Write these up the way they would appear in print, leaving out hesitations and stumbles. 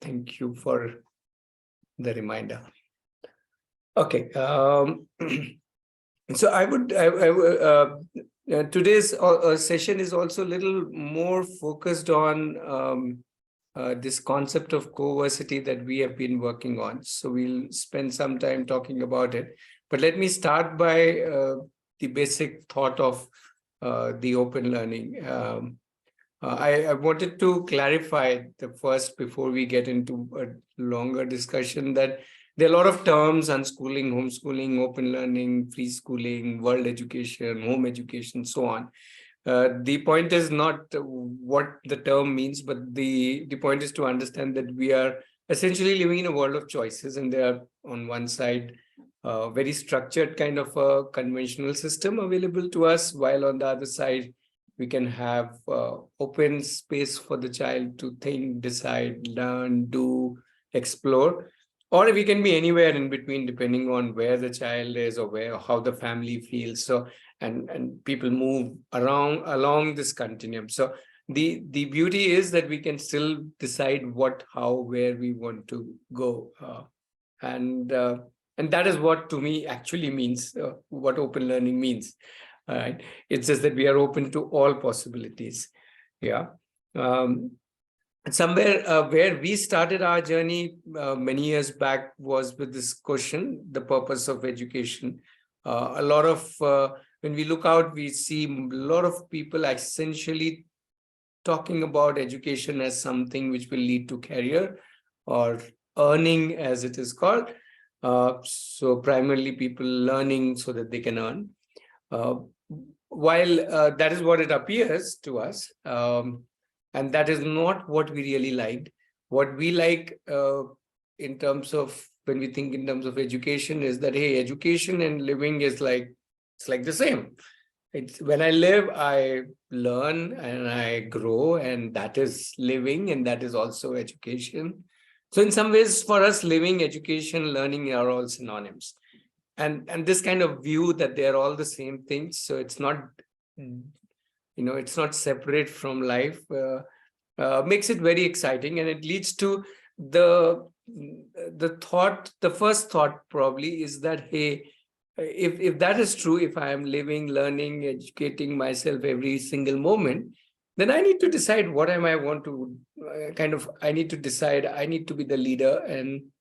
Thank you for the reminder. Okay. So today's session is also a little more focused on this concept of CoVersity that we have been working on. So we'll spend some time talking about it. But let me start by the basic thought of the open learning. I wanted to clarify the first before we get into a longer discussion that there are a lot of terms: unschooling, homeschooling, open learning, free schooling, world education, home education, so on. The point is not what the term means, but the point is to understand that we are essentially living in a world of choices, and there are on one side very structured kind of a conventional system available to us, while on the other side we can have open space for the child to think, decide, learn, do, explore, or we can be anywhere in between depending on where the child is or how the family feels. So and people move along this continuum. So the beauty is that we can still decide what, how, where we want to go, and that is what to me actually means what open learning means. All right, it's just that we are open to all possibilities. Yeah. Somewhere where we started our journey many years back was with this question, the purpose of education. A lot of when we look out, we see a lot of people essentially talking about education as something which will lead to career or earning, as it is called. So primarily people learning so that they can earn. While that is what it appears to us, and that is not what we really liked. What we like in terms of, when we think in terms of education, is that, hey, education and living is it's like the same. It's when I live, I learn and I grow, and that is living, and that is also education. So in some ways, for us, living, education, learning are all synonyms. And this kind of view that they're all the same things, so it's not, it's not separate from life, makes it very exciting, and it leads to the first thought probably is that, hey, if that is true, if I am living, learning, educating myself every single moment, then I need to decide what am I want to I need to decide, I need to be the leader, and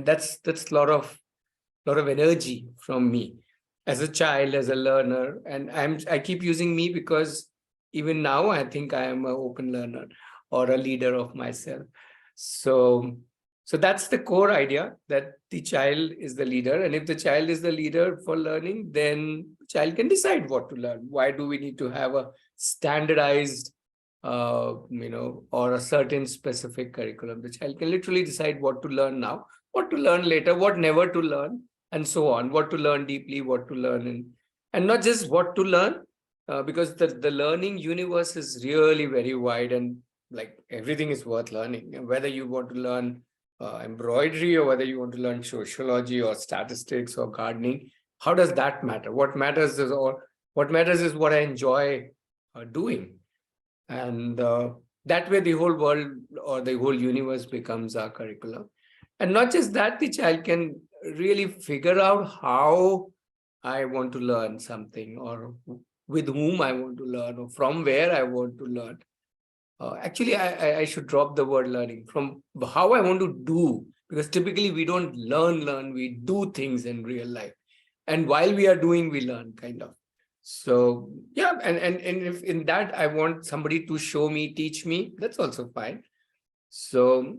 that's a lot of energy from me as a child, as a learner. And I keep using me because even now I think I am an open learner or a leader of myself. So that's the core idea, that the child is the leader, and if the child is the leader for learning, then the child can decide what to learn. Why do we need to have a standardized or a certain specific curriculum? The child can literally decide what to learn now, what to learn later, what never to learn, and so on, what to learn deeply, what to learn and not just what to learn, because the learning universe is really very wide, and like everything is worth learning. And whether you want to learn embroidery, or whether you want to learn sociology or statistics or gardening, how does that matter? What matters is what I enjoy doing. And that way the whole world or the whole universe becomes our curriculum. And not just that, the child can really figure out how I want to learn something, or with whom I want to learn, or from where I want to learn. Actually, I should drop the word learning, from how I want to do, because typically we don't learn, we do things in real life. And while we are doing, we learn, kind of. So yeah, and if in that I want somebody to show me, teach me, that's also fine. So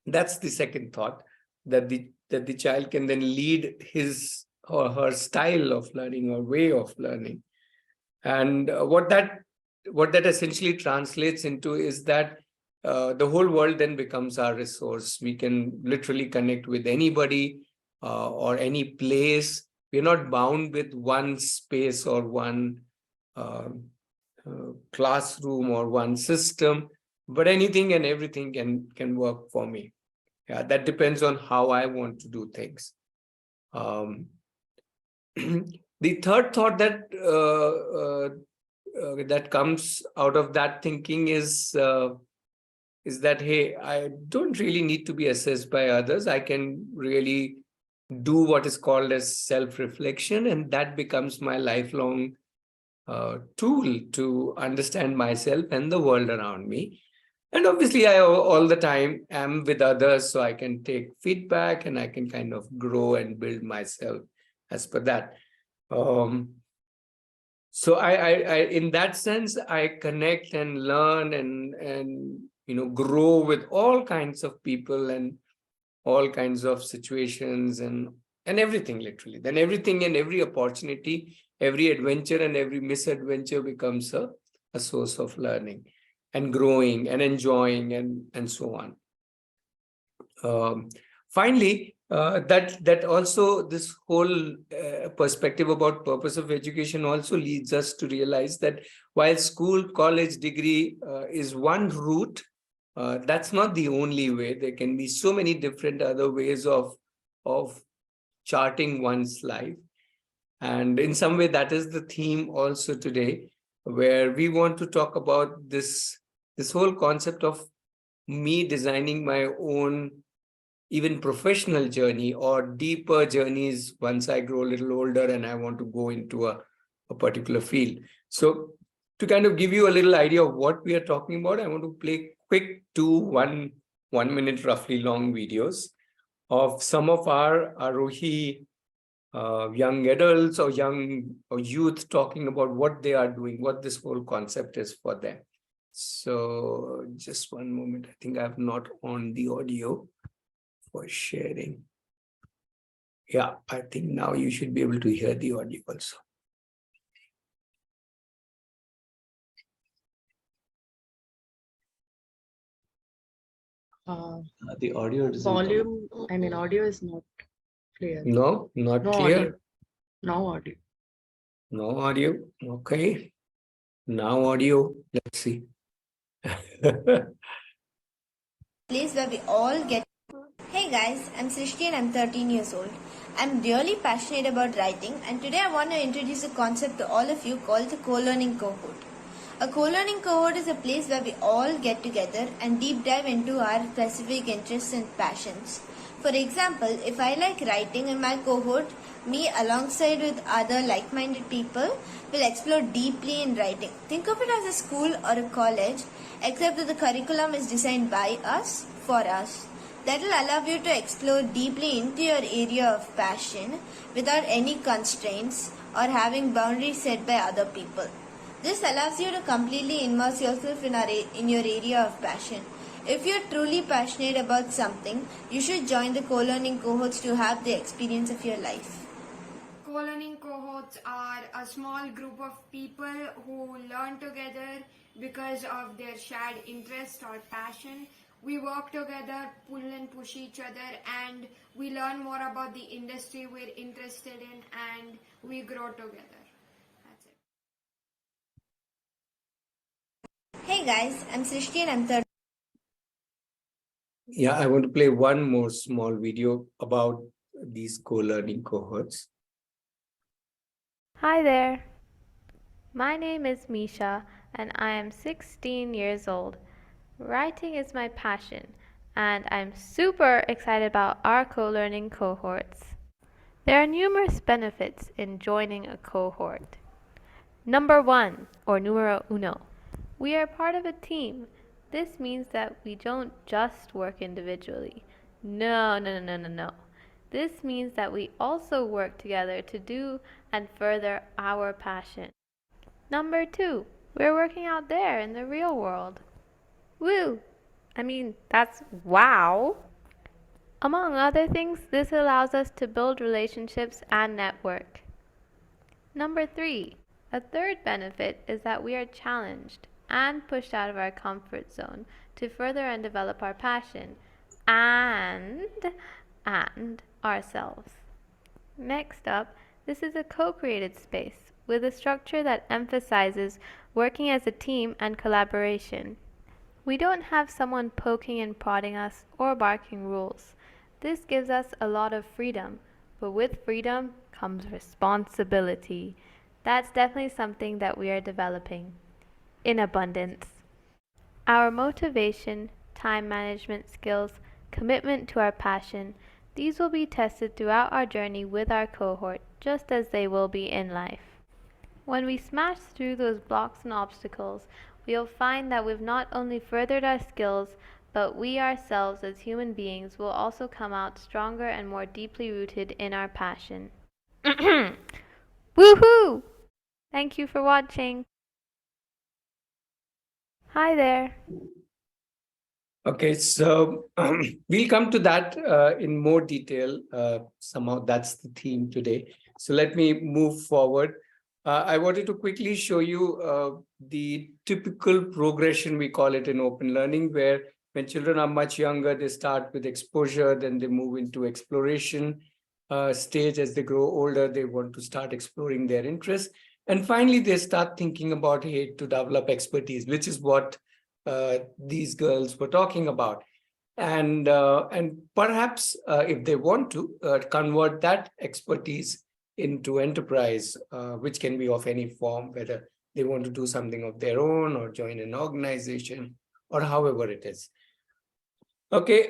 that's the second thought, that the child can then lead his or her style of learning or way of learning. And what that essentially translates into is that the whole world then becomes our resource. We can literally connect with anybody or any place. We're not bound with one space or one classroom or one system, but anything and everything can work for me. Yeah, that depends on how I want to do things. The third thought that that comes out of that thinking is is that, hey, I don't really need to be assessed by others. I can really do what is called as self-reflection, and that becomes my lifelong tool to understand myself and the world around me. And obviously, I all the time am with others, so I can take feedback and I can kind of grow and build myself as per that. So in that sense, I connect and learn and grow with all kinds of people and all kinds of situations and everything, literally. Then everything and every opportunity, every adventure and every misadventure becomes a source of learning and growing and enjoying and so on. Finally, that also, this whole perspective about purpose of education also leads us to realize that while school, college degree is one route, that's not the only way. There can be so many different other ways of charting one's life. And in some way, that is the theme also today, where we want to talk about this whole concept of me designing my own even professional journey or deeper journeys once I grow a little older and I want to go into a particular field. So to kind of give you a little idea of what we are talking about, I want to play quick one minute roughly long videos of some of our Aarohi young adults or youth talking about what they are doing, what this whole concept is for them. So just one moment. I think I have not on the audio for sharing. Yeah, I think now you should be able to hear the audio also. The audio doesn't volume, audio is not clear. No, not No clear. audio. No audio. No audio. Okay. Now audio. Let's see. Place where we all get. Hey guys, I'm Srishti and I'm 13 years old. I'm really passionate about writing, and today I want to introduce a concept to all of you called the co-learning cohort. A co-learning cohort is a place where we all get together and deep dive into our specific interests and passions. For example, if I like writing in my cohort, me alongside with other like-minded people will explore deeply in writing. Think of it as a school or a college, except that the curriculum is designed by us, for us. That will allow you to explore deeply into your area of passion without any constraints or having boundaries set by other people. This allows you to completely immerse yourself in your area of passion. If you're truly passionate about something, you should join the co-learning cohorts to have the experience of your life. Co-learning cohorts are a small group of people who learn together because of their shared interest or passion. We work together, pull and push each other, and we learn more about the industry we're interested in, and we grow together. That's it. Hey guys, I'm Srishti and I'm 13. Yeah, I want to play one more small video about these co-learning cohorts. Hi there. My name is Misha and I am 16 years old. Writing is my passion and I'm super excited about our co-learning cohorts. There are numerous benefits in joining a cohort. Number 1, or numero uno, we are part of a team. This means that we don't just work individually. No. This means that we also work together to do and further our passion. Number 2, we're working out there in the real world. Woo! That's wow! Among other things, this allows us to build relationships and network. Number 3, a third benefit is that we are challenged and pushed out of our comfort zone to further and develop our passion and ourselves. Next up, this is a co-created space with a structure that emphasizes working as a team and collaboration. We don't have someone poking and prodding us or barking rules. This gives us a lot of freedom, but with freedom comes responsibility. That's definitely something that we are developing in abundance. Our motivation time management skills, commitment to our passion. These will be tested throughout our journey with our cohort, just as they will be in life. When we smash through those blocks and obstacles, we'll find that we've not only furthered our skills, but we ourselves as human beings will also come out stronger and more deeply rooted in our passion. Woohoo! Thank you for watching. Hi there. Okay, so we'll come to that in more detail. Somehow that's the theme today. So let me move forward. I wanted to quickly show you the typical progression, we call it in open learning, where when children are much younger, they start with exposure, then they move into exploration stage. As they grow older, they want to start exploring their interests. And finally, they start thinking about, hey, to develop expertise, which is what these girls were talking about. And perhaps if they want to convert that expertise into enterprise, which can be of any form, whether they want to do something of their own or join an organization or however it is. Okay,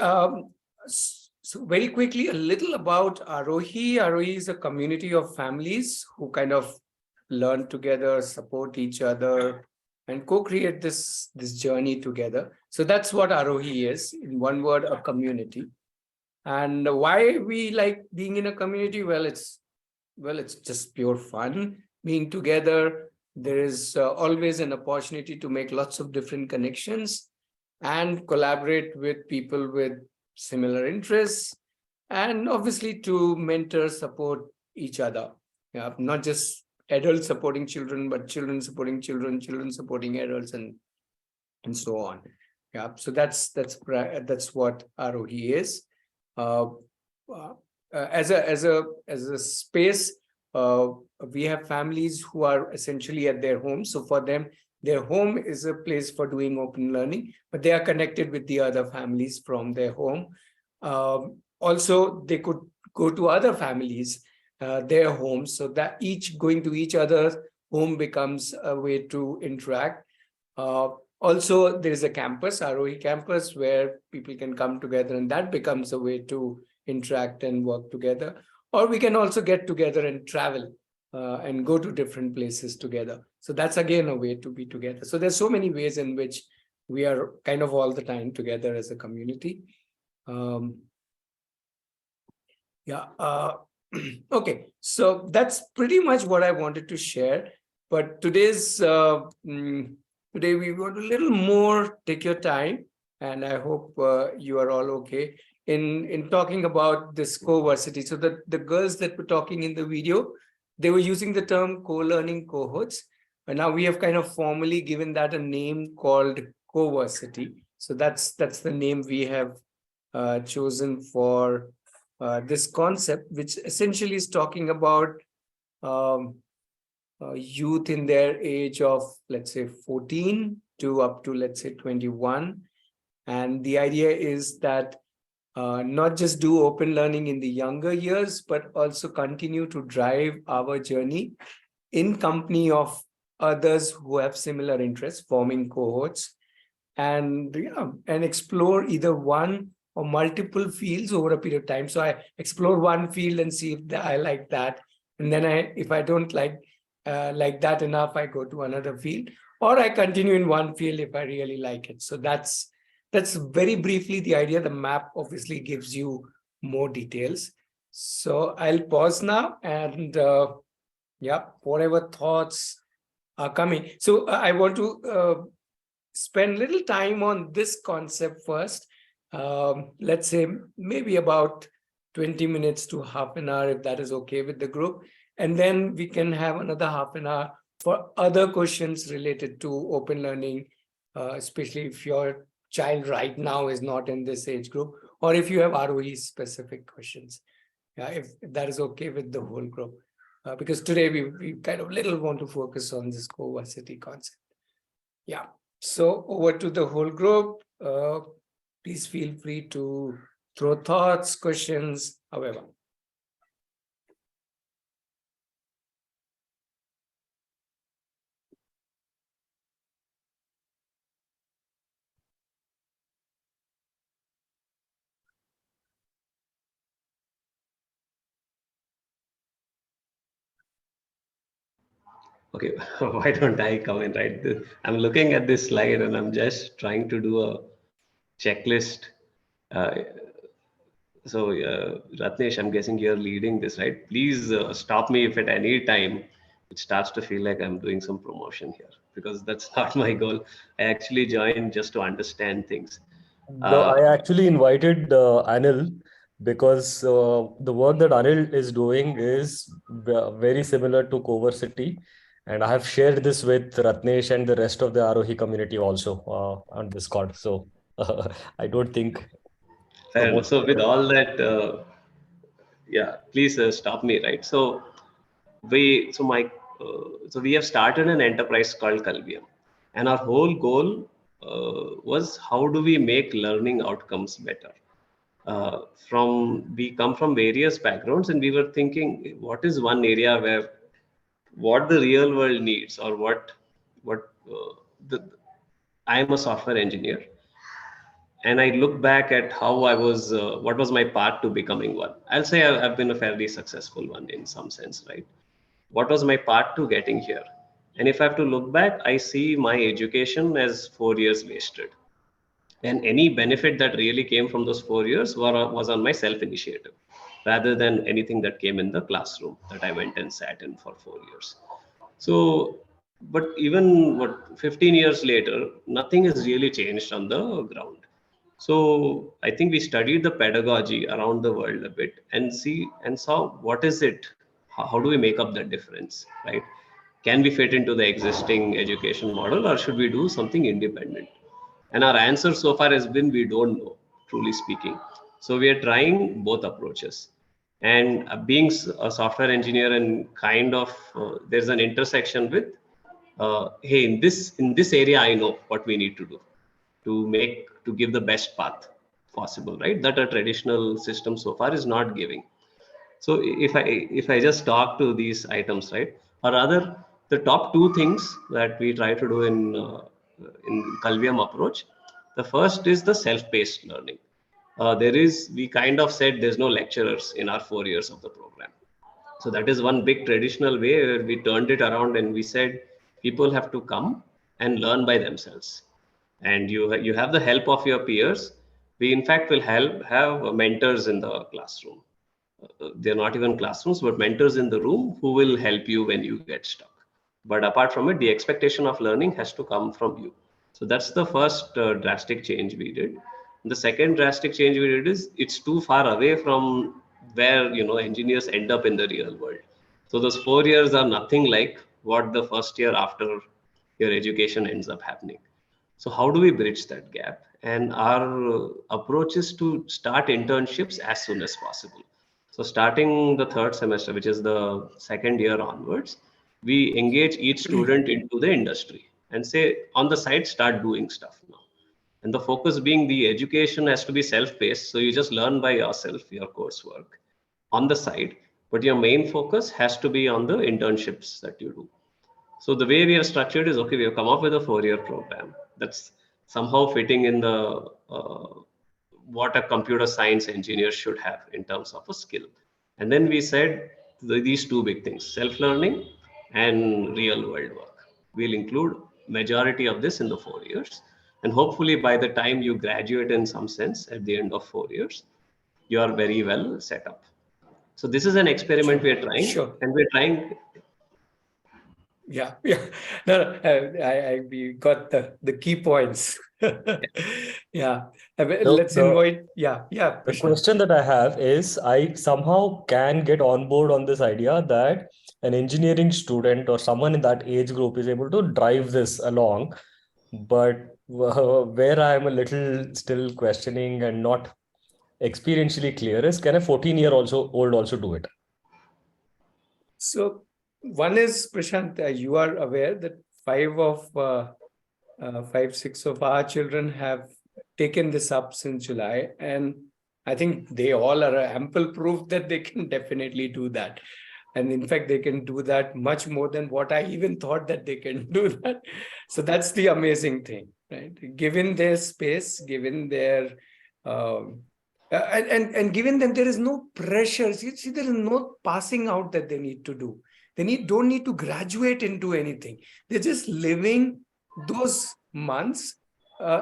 so very quickly, a little about Aarohi. Aarohi is a community of families who kind of learn together, support each other, and co-create this journey together. So that's what Aarohi is, in one word, a community. And why we like being in a community? Well, it's just pure fun being together. There is always an opportunity to make lots of different connections and collaborate with people with similar interests, and obviously to mentor, support each other. Yeah, not just adults supporting children, but children supporting children, children supporting adults, and so on. Yeah, so that's what Aarohi is. Uh, as a space, we have families who are essentially at their home. So for them, their home is a place for doing open learning, but they are connected with the other families from their home. Also, they could go to other families, their homes, so that each going to each other's home becomes a way to interact. Also, there is a campus, Aarohi campus, where people can come together, and that becomes a way to interact and work together. Or we can also get together and travel and go to different places together. So that's again a way to be together. So there's so many ways in which we are kind of all the time together as a community. Okay, so that's pretty much what I wanted to share. But today we want a little more. Take your time, and I hope you are all okay in talking about this CoVersity. So the girls that were talking in the video, they were using the term co-learning cohorts, and now we have kind of formally given that a name called CoVersity. So that's the name we have chosen for this concept, which essentially is talking about youth in their age of, let's say, 14 to up to, let's say, 21. And the idea is that not just do open learning in the younger years, but also continue to drive our journey in company of others who have similar interests, forming cohorts, and explore either one or multiple fields over a period of time. So I explore one field and see if I like that, and then if I don't like that enough, I go to another field, or I continue in one field if I really like it. So that's very briefly the idea. The map obviously gives you more details. So I'll pause now, and whatever thoughts are coming. So I want to spend little time on this concept first. Let's say maybe about 20 minutes to half an hour, if that is okay with the group. And then we can have another half an hour for other questions related to open learning, especially if your child right now is not in this age group, or if you have ROE specific questions. Yeah, if that is okay with the whole group. Because today we kind of little want to focus on this CoVersity concept. Yeah. So over to the whole group. Please feel free to throw thoughts, questions, however. Okay, why don't I come in, right? I'm looking at this slide and I'm just trying to do a checklist. Uh, Ratnesh, I'm guessing you're leading this, right? Please stop me if at any time it starts to feel like I'm doing some promotion here, because that's not my goal. I actually joined just to understand things. No, Uh, I actually invited Anil because the work that Anil is doing is very similar to CoVersity. And I have shared this with Ratnesh and the rest of the Aarohi community also on Discord. So I don't think Fair enough. promotion. So with all that, yeah, please stop me, right? So we have started an enterprise called Kalvium, and our whole goal was how do we make learning outcomes better. We come from various backgrounds, and we were thinking, what is one area where what the real world needs, or what the I am a software engineer, and I look back at how I was, what was my path to becoming one. I'll say I've been a fairly successful one in some sense, right? What was my path to getting here? And if I have to look back, I see my education as 4 years wasted. And any benefit that really came from those 4 years was on my self initiative rather than anything that came in the classroom that I went and sat in for 4 years. So, but even 15 years later, nothing has really changed on the ground. So I think we studied the pedagogy around the world a bit and saw what is it, how do we make up that difference, right? Can we fit into the existing education model, or should we do something independent? And our answer so far has been we don't know, truly speaking. So we are trying both approaches. And being a software engineer, and kind of there's an intersection with, hey, in this area, I know what we need to do to give the best path possible, right? That a traditional system so far is not giving. So if I just talk to these items, right, or rather the top two things that we try to do in Kalviam approach, the first is the self-paced learning. We kind of said there's no lecturers in our 4 years of the program. So that is one big traditional way where we turned it around and we said people have to come and learn by themselves, and you have the help of your peers. We in fact will have mentors in the classroom. They're not even classrooms, but mentors in the room who will help you when you get stuck. But apart from it, the expectation of learning has to come from you. So that's the first drastic change we did. The second drastic change we did is it's too far away from where engineers end up in the real world. So those 4 years are nothing like what the first year after your education ends up happening. So how do we bridge that gap? And our approach is to start internships as soon as possible. So starting the third semester, which is the second year onwards, we engage each student into the industry and say on the side, start doing stuff now. And the focus being the education has to be self-paced. So you just learn by yourself your coursework on the side, but your main focus has to be on the internships that you do. So the way we are structured is, okay, we have come up with a 4 year program that's somehow fitting in the what a computer science engineer should have in terms of a skill. And then we said these two big things, self-learning and real world work. We'll include majority of this in the 4 years. And hopefully by the time you graduate in some sense at the end of 4 years, you are very well set up. So this is an experiment Sure, we are trying, sure. and we're trying. Yeah, yeah. No, no, we got the key points. Yeah. So Let's invite. Yeah, yeah, the Prashant. question that I have is I somehow can get on board on this idea that an engineering student or someone in that age group is able to drive this along. But where I'm a little still questioning and not experientially clear is, can a 14-year-old also do it? So one is, Prashant, you are aware that six of our children have taken this up since July, and I think they all are ample proof that they can definitely do that. And in fact, they can do that much more than what I even thought that they can do that. So that's the amazing thing, right? Given their space, given their and given them, there is no pressure. See, there is no passing out that they need to do. don't need to graduate into anything. They're just living those months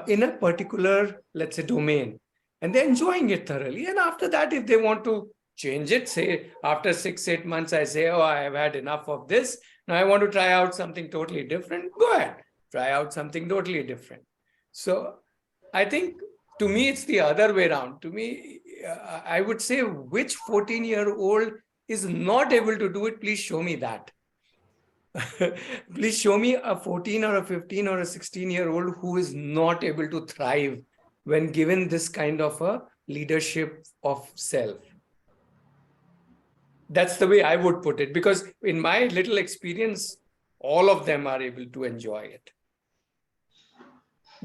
in a particular, let's say, domain, and they're enjoying it thoroughly. And after that, if they want to change it, say after 6-8 months, I say, oh, I have had enough of this. Now I want to try out something totally different. Go ahead, try out something totally different. So I think to me, it's the other way around. To me, I would say, which 14-year-old is not able to do it, please show me that. Please show me a 14 or a 15 or a 16-year-old who is not able to thrive when given this kind of a leadership of self. That's the way I would put it, because in my little experience, all of them are able to enjoy it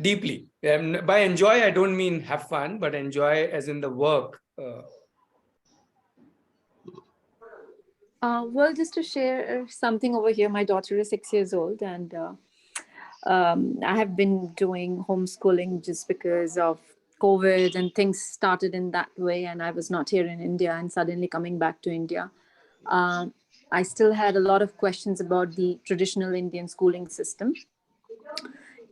deeply. By enjoy, I don't mean have fun, but enjoy as in the work. Well, just to share something over here, my daughter is 6 years old, and I have been doing homeschooling just because of COVID, and things started in that way. And I was not here in India, and suddenly coming back to India, I still had a lot of questions about the traditional Indian schooling system.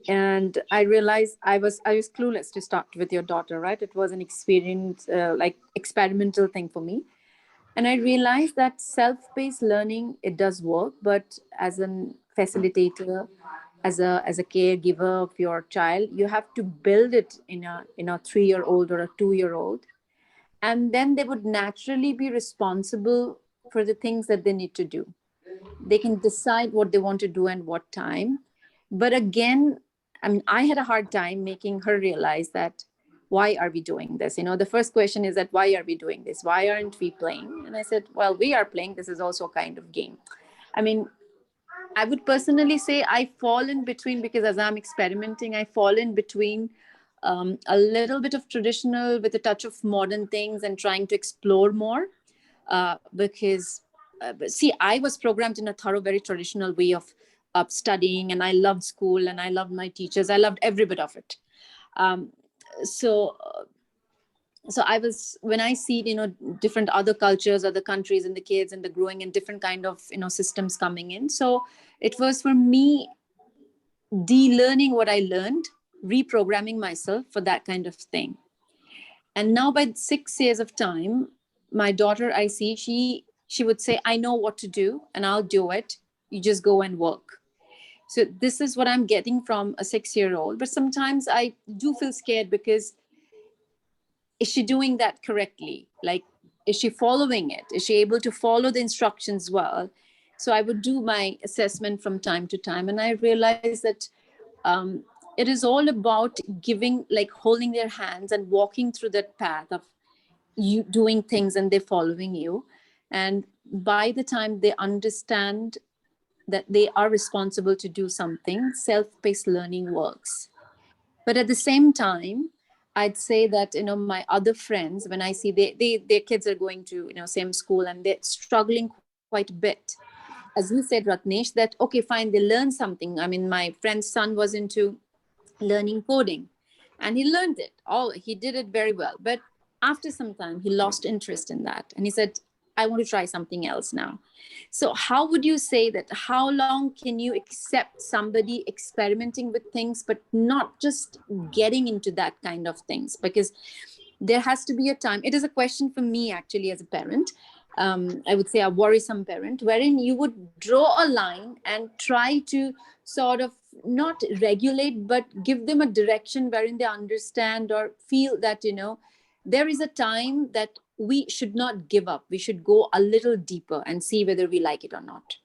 And I realized I was clueless to start with your daughter, right? It was an experience, like experimental thing for me. And I realized that self-paced learning, it does work, but as a facilitator, as a caregiver of your child, you have to build it in a 3-year-old or a 2-year-old. And then they would naturally be responsible for the things that they need to do. They can decide what they want to do and what time. But again, I mean, I had a hard time making her realize that, why are we doing this? The first question is that, why are we doing this? Why aren't we playing? And I said, well, we are playing. This is also a kind of game. I mean, I would personally say I fall in between, because as I'm experimenting, I fall in between a little bit of traditional with a touch of modern things and trying to explore more. Because see, I was programmed in a thorough, very traditional way of studying, and I loved school, and I loved my teachers. I loved every bit of it. So I was, when I see, different other cultures, other countries, and the kids and the growing and different kind of, systems coming in. So it was for me de-learning what I learned, reprogramming myself for that kind of thing. And now by 6 years of time, my daughter, I see, she would say, I know what to do and I'll do it. You just go and work. So this is what I'm getting from a 6-year-old. But sometimes I do feel scared, because is she doing that correctly? Like, is she following it? Is she able to follow the instructions well? So I would do my assessment from time to time. And I realized that it is all about giving, like holding their hands and walking through that path of you doing things and they're following you. And by the time they understand that they are responsible to do something, self-paced learning works. But at the same time, I'd say that, my other friends, when I see their kids are going to, same school, and they're struggling quite a bit. As you said, Ratnesh, that, okay, fine, they learn something. I mean, my friend's son was into learning coding, and he learned it. He did it very well. But after some time, he lost interest in that. And he said, I want to try something else now. So how would you say that, how long can you accept somebody experimenting with things, but not just getting into that kind of things? Because there has to be a time. It is a question for me, actually, as a parent. I would say a worrisome parent, wherein you would draw a line and try to sort of not regulate, but give them a direction wherein they understand or feel that, there is a time that we should not give up. We should go a little deeper and see whether we like it or not.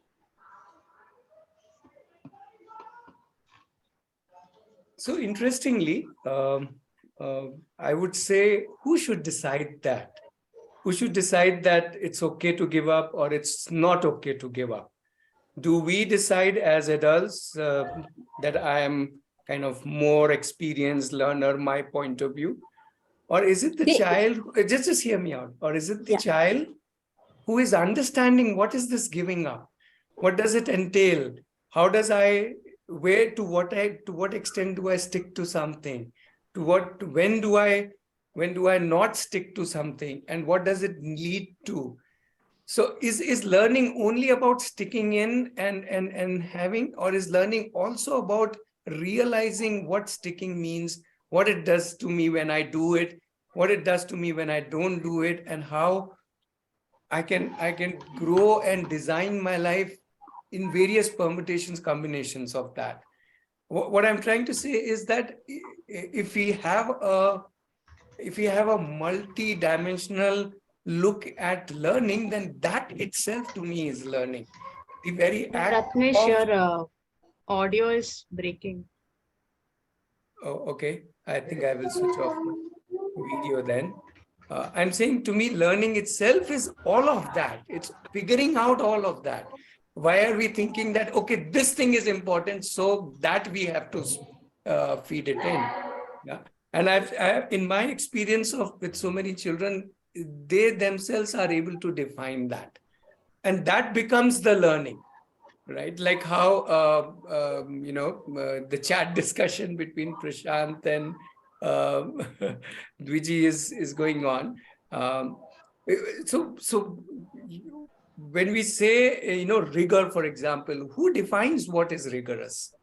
So interestingly, I would say, who should decide that? Who should decide that it's okay to give up or it's not okay to give up? Do we decide as adults that I am kind of more experienced learner, my point of view? Or is it the child, just hear me out, or is it the child who is understanding what is this giving up? What does it entail? How does to what extent do I stick to something? When do I not stick to something? And what does it lead to? So is learning only about sticking in and having, or is learning also about realizing what sticking means, what it does to me when I do it, what it does to me when I don't do it, and how I can grow and design my life in various permutations, combinations of that. What I'm trying to say is that if we have a multi-dimensional look at learning, then that itself to me is learning. The very act Ratnesh, of, your audio is breaking. oh, okay, I think I will switch off the video then. I'm saying, to me, learning itself is all of that. It's figuring out all of that. Why are we thinking that, okay, this thing is important, so that we have to feed it in? Yeah. And in my experience of with so many children, they themselves are able to define that. And that becomes the learning. Right, like how the chat discussion between Prashant and Dwiji is going on. So when we say rigor, for example, who defines what is rigorous?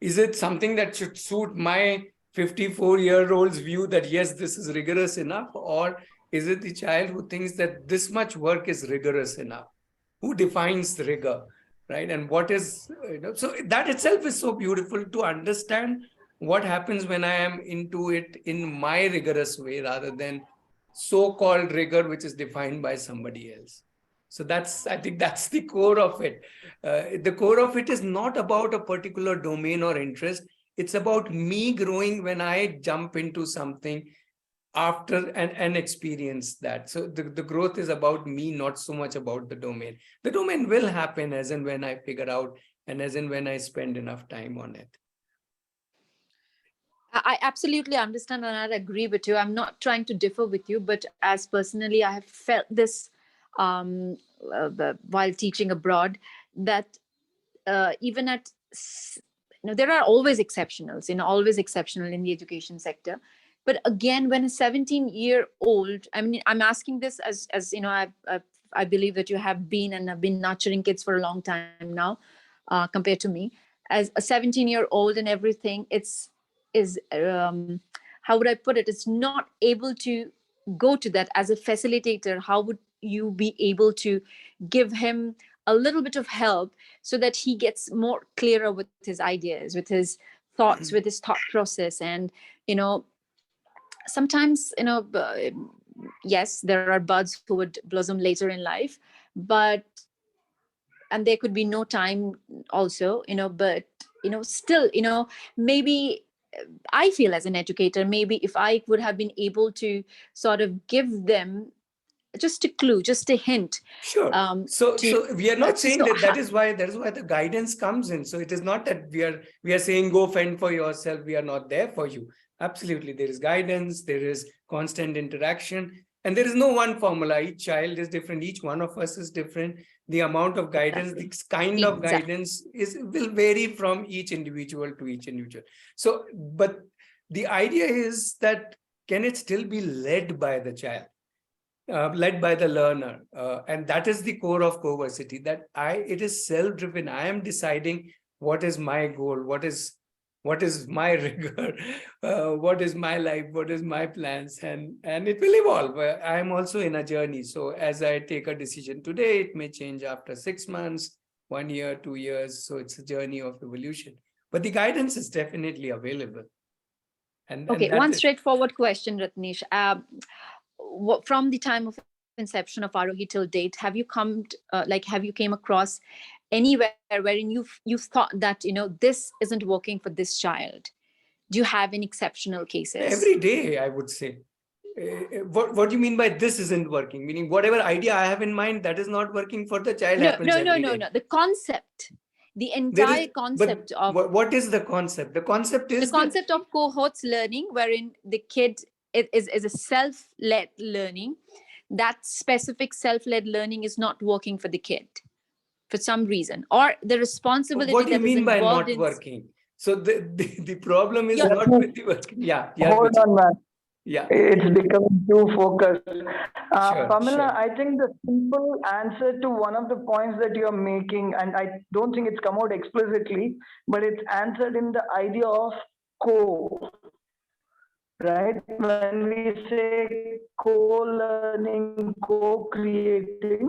Is it something that should suit my 54-year-old's view that yes, this is rigorous enough, or is it the child who thinks that this much work is rigorous enough? Who defines the rigor? Right, and what is so that itself is so beautiful to understand what happens when I am into it in my rigorous way rather than so-called rigor which is defined by somebody else. So I think that's the core of it. The core of it is not about a particular domain or interest. It's about me growing when I jump into something after and experience that. So the growth is about me, not so much about the domain. The domain will happen as and when I figure out and as and when I spend enough time on it. I absolutely understand and I agree with you. I'm not trying to differ with you, but as personally, I have felt this while teaching abroad, that even there are always exceptionals, always exceptional in the education sector. But again, when a 17-year-old, I mean, I'm asking this as I believe that you have been and have been nurturing kids for a long time now, compared to me. As a 17-year-old and everything, how would I put it? It's not able to go to that as a facilitator. How would you be able to give him a little bit of help so that he gets more clearer with his ideas, with his thoughts, with his thought process? And sometimes yes, there are buds who would blossom later in life, and there could be no time also, but still, maybe I feel as an educator, maybe if I would have been able to sort of give them just a clue, just a hint. Sure. So we are not saying that is why the guidance comes in. So it is not that we are saying go fend for yourself. We are not there for you. Absolutely, there is guidance, there is constant interaction, and there is no one formula. Each child is different. Each one of us is different. The amount of guidance, the kind of guidance will vary from each individual to each individual. So, but the idea is that can it still be led by the child? Led by the learner, and that is the core of CoVersity. That it is self-driven. I am deciding what is my goal, what is my rigor, what is my life, what is my plans, and it will evolve. I am also in a journey. So as I take a decision today, it may change after 6 months, 1 year, 2 years. So it's a journey of evolution. But the guidance is definitely available. Okay, one straightforward question, Ratnesh. From the time of inception of Aarohi till date, have you came across anywhere wherein you've thought that this isn't working for this child? Do you have any exceptional cases? Every day, I would say. What do you mean by this isn't working? Meaning whatever idea I have in mind that is not working for the child happens every day. No. The concept, the entire concept of what is the concept? The concept is the concept of cohorts learning, wherein the kid is a self-led learning. That specific self-led learning is not working for the kid for some reason, or the responsibility. What do you mean by not working? So the problem is not with the working. Yeah. Hold on, man. Yeah. It's becoming too focused. Sure, Pamela, sure. I think the simple answer to one of the points that you're making, and I don't think it's come out explicitly, but it's answered in the idea of co, right? When we say co-learning, co-creating,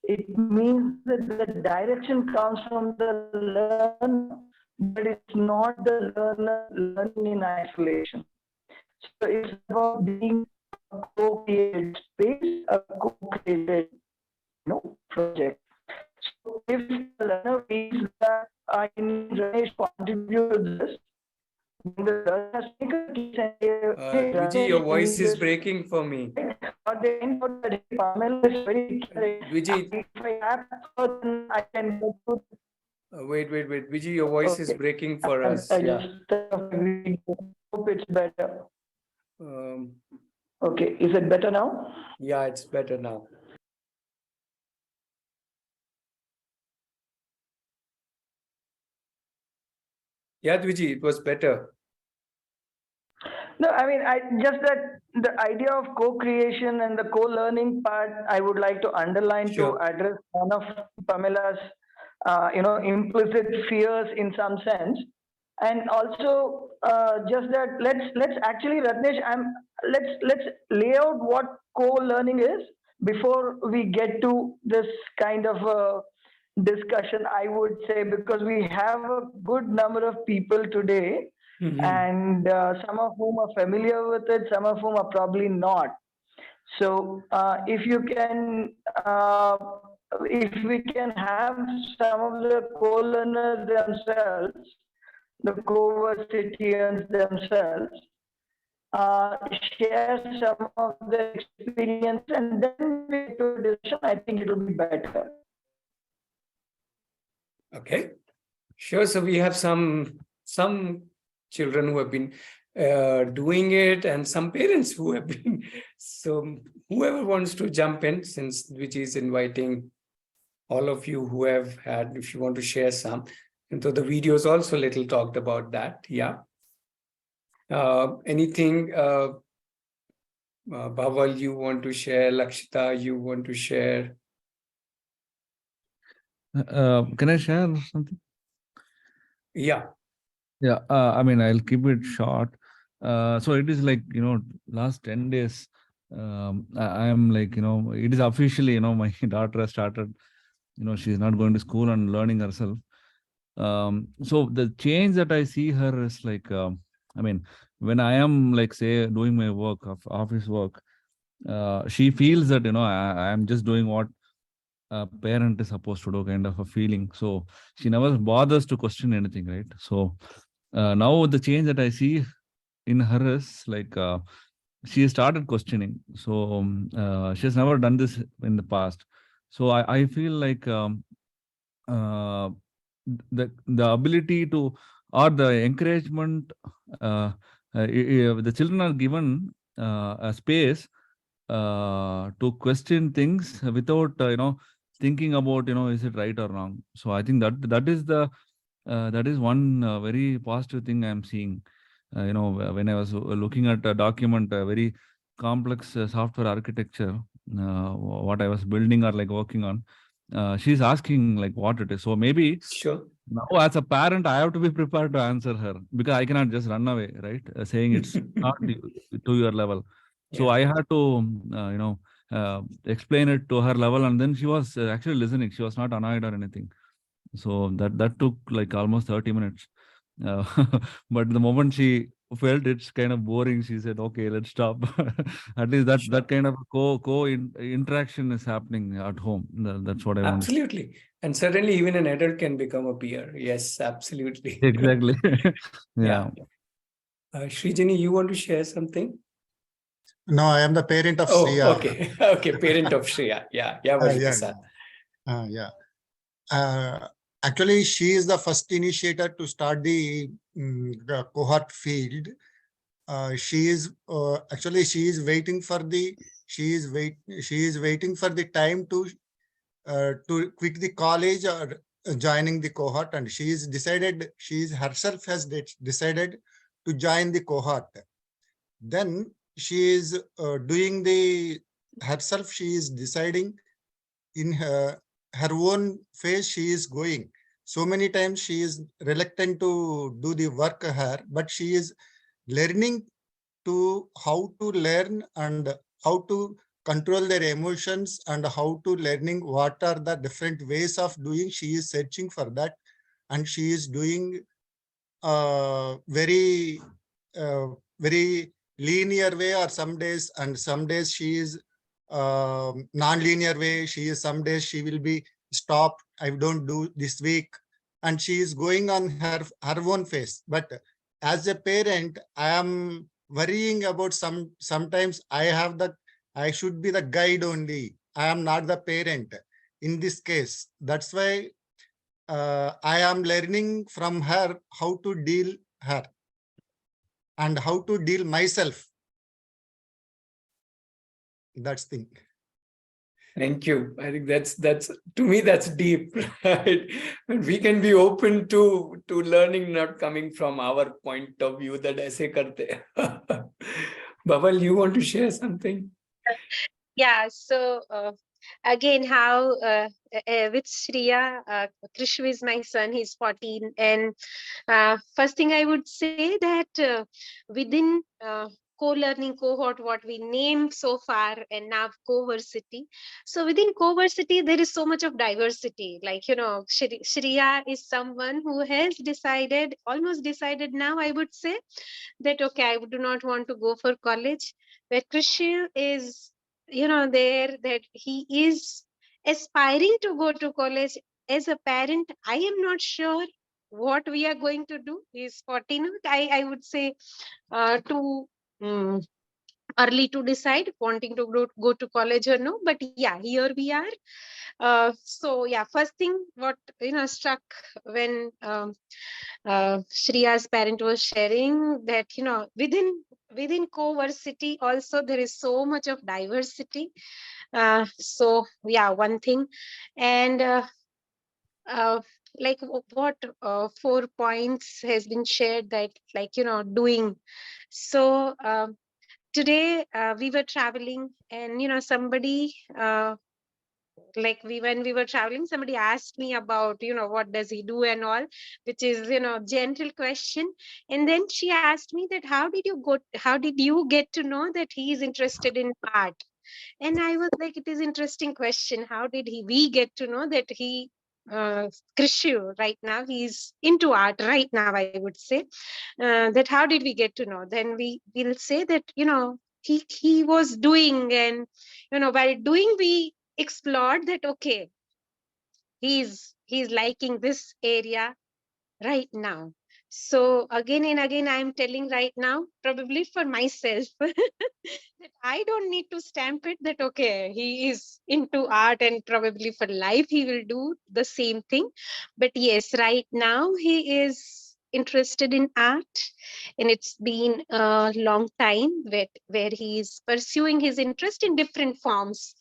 it means that the direction comes from the learner, but it's not the learner learning in isolation. So it's about being a co-created space, a co-created, project. So if the learner feels that I need Ramesh to contribute to this, then the learner has to make a case and say, hey, Vijay, your Ramesh, voice is this, breaking for me. or they find out that hey, Pamela is very caring. Vijay, If I have her, then I can go to. wait. Vijay, your voice is Okay. breaking for I us. Yeah. just hope it's better. Um, Okay, is it better now? yeah, it's better now. Yeah, Vijay, it was better. No, I mean, I just that the idea of co-creation and the co-learning part, I would like to underline Sure. to address one of Pamela's, implicit fears in some sense, and also just that let's actually, Ratnesh, let's lay out what co-learning is before we get to this kind of discussion. I would say because we have a good number of people today and some of whom are familiar with it, some of whom are probably not. So if you can, if we can have some of the co-learners themselves, the co-versitians themselves, share some of their experience, and then we get to a decision, I think it will be better. Okay. Sure. So we have some children who have been doing it and some parents who have been. So whoever wants to jump in, since which is inviting all of you who have had, if you want to share some. And so the videos also little talked about that. Yeah. Anything, Bhaval, you want to share? Lakshita, you want to share? Can I share something? Yeah. Yeah, I mean, I'll keep it short. So it is like, last 10 days, I am like, it is officially, my daughter has started, she's not going to school and learning herself. So the change that I see her is like, I mean, when I am like, say, doing my work, of office work, she feels that, I am just doing what a parent is supposed to do, kind of a feeling. So she never bothers to question anything, right? So now the change that I see in her is like she started questioning. So she has never done this in the past. So I feel like uh, the ability to, or the encouragement, the children are given a space to question things without thinking about is it right or wrong. So I think that is the that is one very positive thing I am seeing. When I was looking at a document, a very complex software architecture, what I was building or like working on, she's asking like what it is. So maybe Sure. now as a parent, I have to be prepared to answer her, because I cannot just run away, right? Saying it's not to your level. So Yeah. I had to, explain it to her level, and then she was actually listening. She was not annoyed or anything. So that took like almost 30 minutes. Uh, but the moment she felt it's kind of boring, she said, "Okay, let's stop." At least that kind of interaction is happening at home. That's what I want. Absolutely. And certainly even an adult can become a peer. Yes, absolutely. Exactly. Yeah. Yeah. Srijani, you want to share something? No, I am the parent of Oh, Shreya. okay. Okay, parent of Shreya. Yeah. Yeah, Valika. Actually, she is the first initiator to start the cohort field. She is actually she is waiting for the time to quit the college or joining the cohort, and she herself has decided to join the cohort. Then she is doing the herself. She is deciding in her own phase. She is going. So many times she is reluctant to do the work her, but she is learning to how to learn and how to control their emotions and how to learning what are the different ways of doing. She is searching for that, and she is doing very uh, very linear way, or some days, and some days she is non-linear way. She is, some days she will be stopped, I don't do this week, and she is going on her own face. But as a parent, I am worrying about sometimes I should be the guide only. I am not the parent in this case. That's why I am learning from her how to deal her and how to deal myself. That's thing. Thank you. I think that's to me that's deep, right? And we can be open to learning not coming from our point of view that aise karte. Bawal, you want to share something? Yeah, so again, how with Shriya, Krishu is my son, he's 14. And first thing I would say that within co-learning cohort, what we named so far, and now CoVersity. So within CoVersity, there is so much of diversity. Like, Shriya is someone who has decided, almost decided now, I would say, that, okay, I do not want to go for college. Where Krishu is, there, that he is aspiring to go to college. As a parent, I am not sure what we are going to do. He's 14. I would say too early to decide wanting to go to college or no. But yeah, here we are. So yeah, first thing what struck when Shriya's parent was sharing that within CoVersity also there is so much of diversity. So yeah, one thing. And uh, like what 4 points has been shared, that doing. So today we were traveling, and somebody when we were traveling, somebody asked me about what does he do and all, which is gentle question. And then she asked me that how did you get to know that he is interested in art? And I was like, it is interesting question. How did we get to know that he Krishu right now he's into art right now, I would say. That how did we get to know? Then we will say that he was doing, and while doing we explored that, okay, he's liking this area right now. So again and again, I'm telling right now, probably for myself, that I don't need to stamp it that, okay, he is into art and probably for life he will do the same thing. But yes, right now he is interested in art, and it's been a long time where he is pursuing his interest in different forms.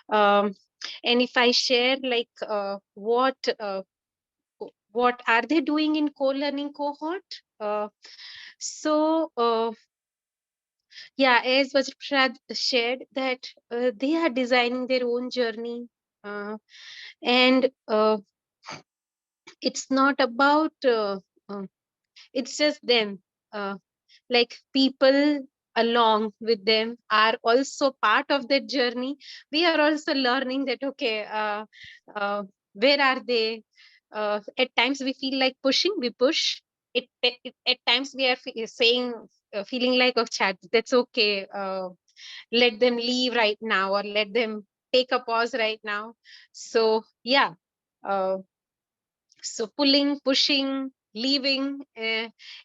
Um, and if I share like what are they doing in co-learning cohort? So yeah, as Vajraprasad shared that they are designing their own journey, and it's not about it's just them. Like people along with them are also part of that journey. We are also learning that, okay, where are they? At times we feel like pushing, we push at times we are saying feeling like, oh chat, that's okay, let them leave right now, or let them take a pause right now. So yeah, uh, so pulling, pushing, leaving,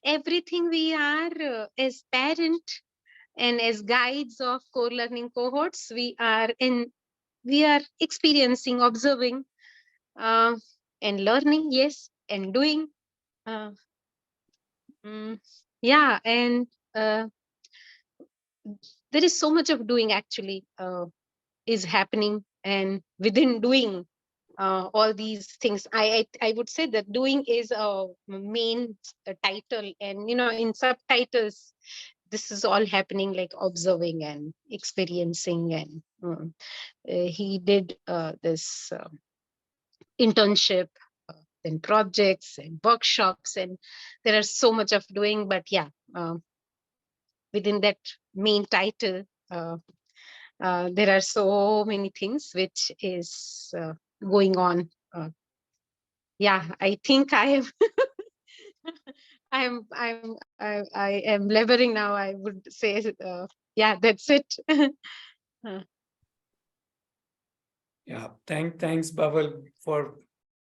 everything we are as parent and as guides of core learning cohorts, we are experiencing, observing, uh, and learning, yes, and doing. Uh, yeah, and there is so much of doing actually is happening, and within doing all these things, I would say that doing is a main title, and in subtitles this is all happening like observing and experiencing, and he did this internship, then projects and workshops, and there are so much of doing. But yeah, within that main title, there are so many things which is going on. Yeah, I think I am I am blabbering now, I would say. Yeah, that's it. Yeah, thanks, Bawal, for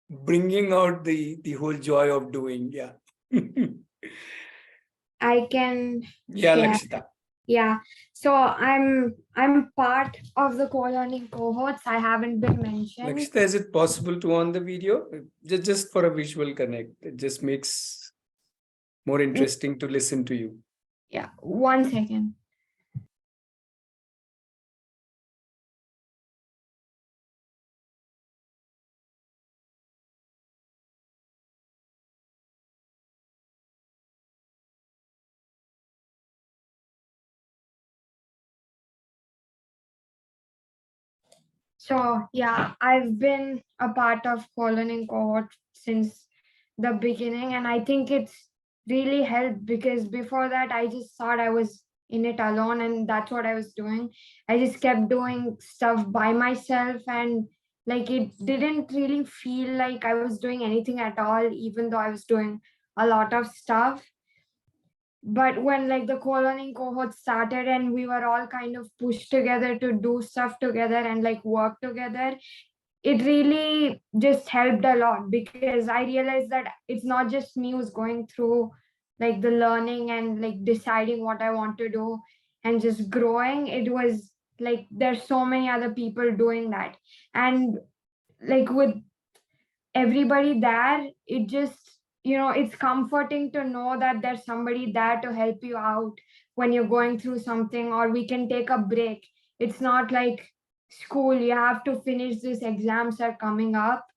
bringing out the whole joy of doing. Yeah. I can Yeah, share. Lakshita. Yeah, so I'm part of the co-learning cohorts. I haven't been mentioned. Lakshita, is it possible to on the video? Just for a visual connect. It just makes more interesting to listen to you. Yeah, 1 second. So yeah, I've been a part of co-learning cohort since the beginning, and I think it's really helped because before that I just thought I was in it alone, and that's what I was doing. I just kept doing stuff by myself, and like it didn't really feel like I was doing anything at all, even though I was doing a lot of stuff. But when like the co-learning cohort started and we were all kind of pushed together to do stuff together and like work together, it really just helped a lot because I realized that it's not just me who's going through like the learning and like deciding what I want to do and just growing. It was like there's so many other people doing that, and like with everybody there, it just, it's comforting to know that there's somebody there to help you out when you're going through something, or we can take a break. It's not like school, you have to finish this, exams are coming up.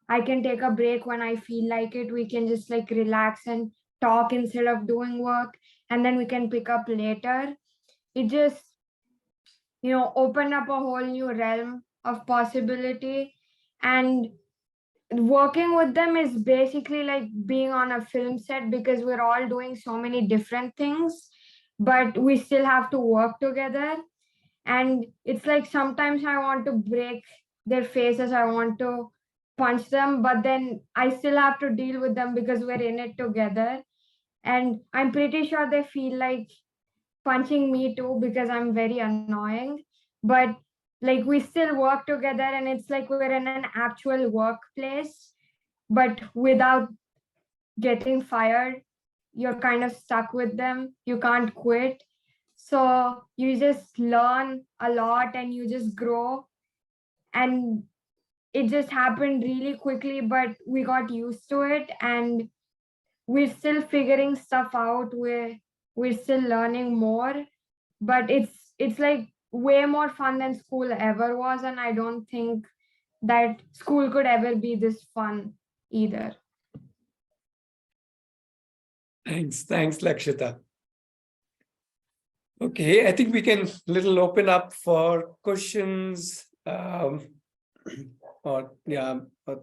I can take a break when I feel like it. We can just like relax and talk instead of doing work, and then we can pick up later. It just, open up a whole new realm of possibility. And working with them is basically like being on a film set because we're all doing so many different things, but we still have to work together. And it's like sometimes I want to break their faces, I want to punch them, but then I still have to deal with them because we're in it together. And I'm pretty sure they feel like punching me too because I'm very annoying. But like we still work together, and it's like we're in an actual workplace, but without getting fired. You're kind of stuck with them. You can't quit. So you just learn a lot and you just grow. And it just happened really quickly, but we got used to it, and we're still figuring stuff out. We're still learning more, but it's like way more fun than school ever was, and I don't think that school could ever be this fun either. Thanks, Lakshita. Okay, I think we can little open up for questions or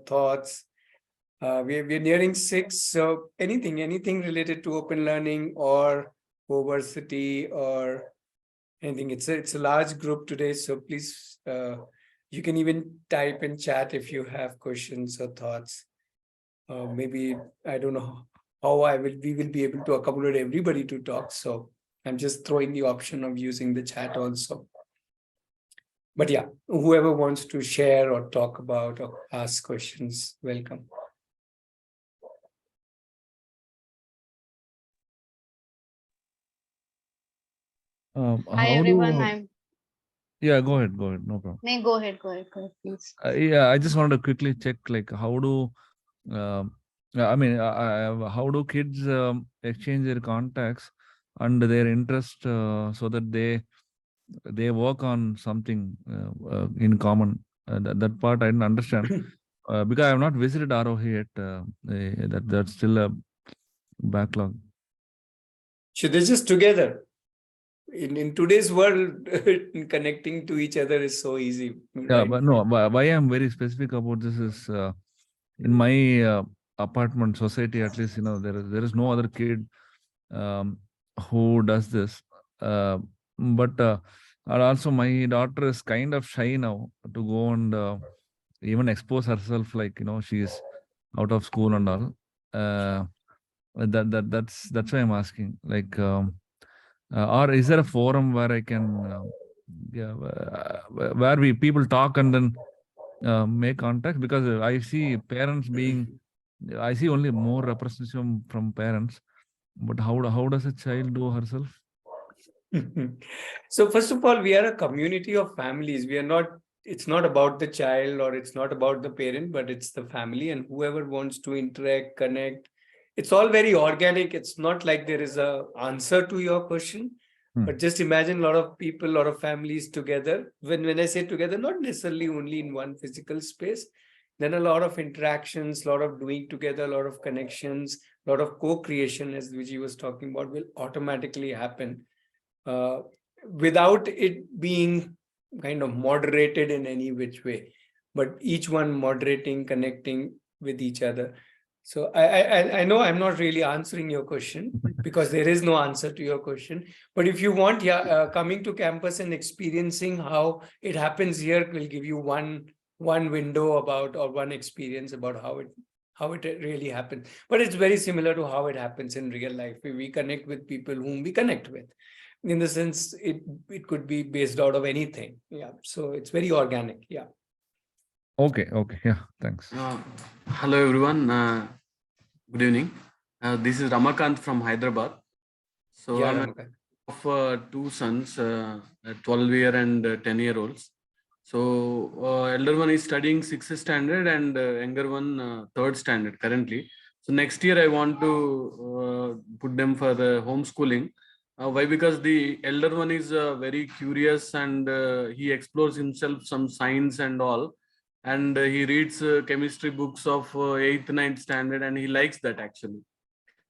thoughts. We're nearing 6, so anything related to open learning or CoVersity or anything. It's a large group today, so please you can even type in chat if you have questions or thoughts. Maybe I don't know how we will be able to accommodate everybody to talk. So I'm just throwing the option of using the chat also. But yeah, whoever wants to share or talk about or ask questions, welcome. Hi everyone. Yeah, go ahead, no problem. No, go ahead, please. Yeah, I just wanted to quickly check, like, how do how do kids exchange their contacts and their interest so that they work on something in common? That part I didn't understand because I have not visited Aarohi yet. That's still a backlog. Should they just together? in today's world, connecting to each other is so easy. Yeah, Right? but no, why I'm very specific about this is in my apartment society, at least, there is no other kid um, who does this. But and also my daughter is kind of shy now to go and even expose herself, like, she's out of school and all. That's why I'm asking. Like, or is there a forum where I can, yeah, where we people talk and then make contact? Because I see parents being, I see only more representation from parents. But how does a child do herself? So first of all, we are a community of families. We are not, it's not about the child or it's not about the parent, but it's the family and whoever wants to interact, connect. It's all very organic. It's not like there is a answer to your question, but just imagine a lot of people, a lot of families together. When I say together, not necessarily only in one physical space, then a lot of interactions, a lot of doing together, a lot of connections, a lot of co-creation, as Vijay was talking about, will automatically happen. Uh, without it being kind of moderated in any which way, but each one moderating, connecting with each other. So I know I'm not really answering your question because there is no answer to your question. But if you want, coming to campus and experiencing how it happens here will give you one window about, or one experience about how it really happens. But it's very similar to how it happens in real life. We connect with people whom we connect with. In the sense, it could be based out of anything. Yeah, so it's very organic. Yeah. Okay, yeah, thanks. Hello everyone, good evening. This is Ramakant from Hyderabad. So Yeah, I'm Ramakant. of two sons, 12-year and 10-year-olds. So elder one is studying 6th standard and younger one 3rd standard currently. So next year I want to put them for the homeschooling. Why? Because the elder one is very curious and he explores himself some science and all, and he reads chemistry books of 8th, 9th standard, and he likes that actually.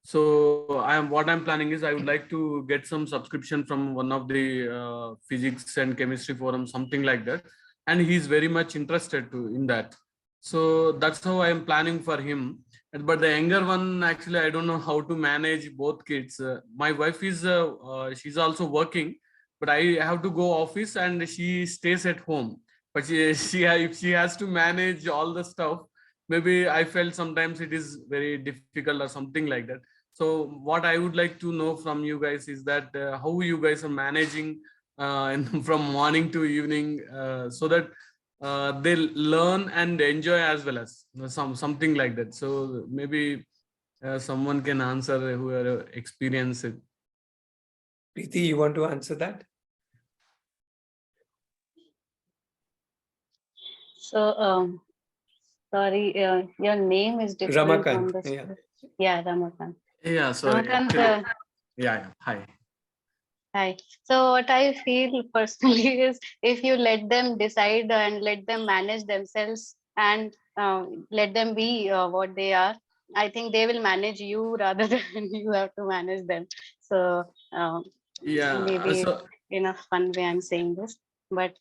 So what I'm planning is I would like to get some subscription from one of the physics and chemistry forums, something like that, and he's very much interested in that. So that's how I am planning for him. But the younger one, actually, I don't know how to manage both kids. My wife is she's also working, but I have to go office and she stays at home. But if she has to manage all the stuff, maybe I felt sometimes it is very difficult or something like that. So what I would like to know from you guys is that how you guys are managing from morning to evening so that they learn and enjoy as well as something like that. So maybe someone can answer who are experienced it. Preeti, you want to answer that? So, sorry, your name is different on Ramakant. the Yeah. Yeah, Ramakant. Yeah, sorry. Ramakant, Yeah, hi. hi. So what I feel personally is if you let them decide and let them manage themselves and let them be what they are, I think they will manage you rather than you have to manage them. So Yeah, maybe in a fun way I'm saying this, but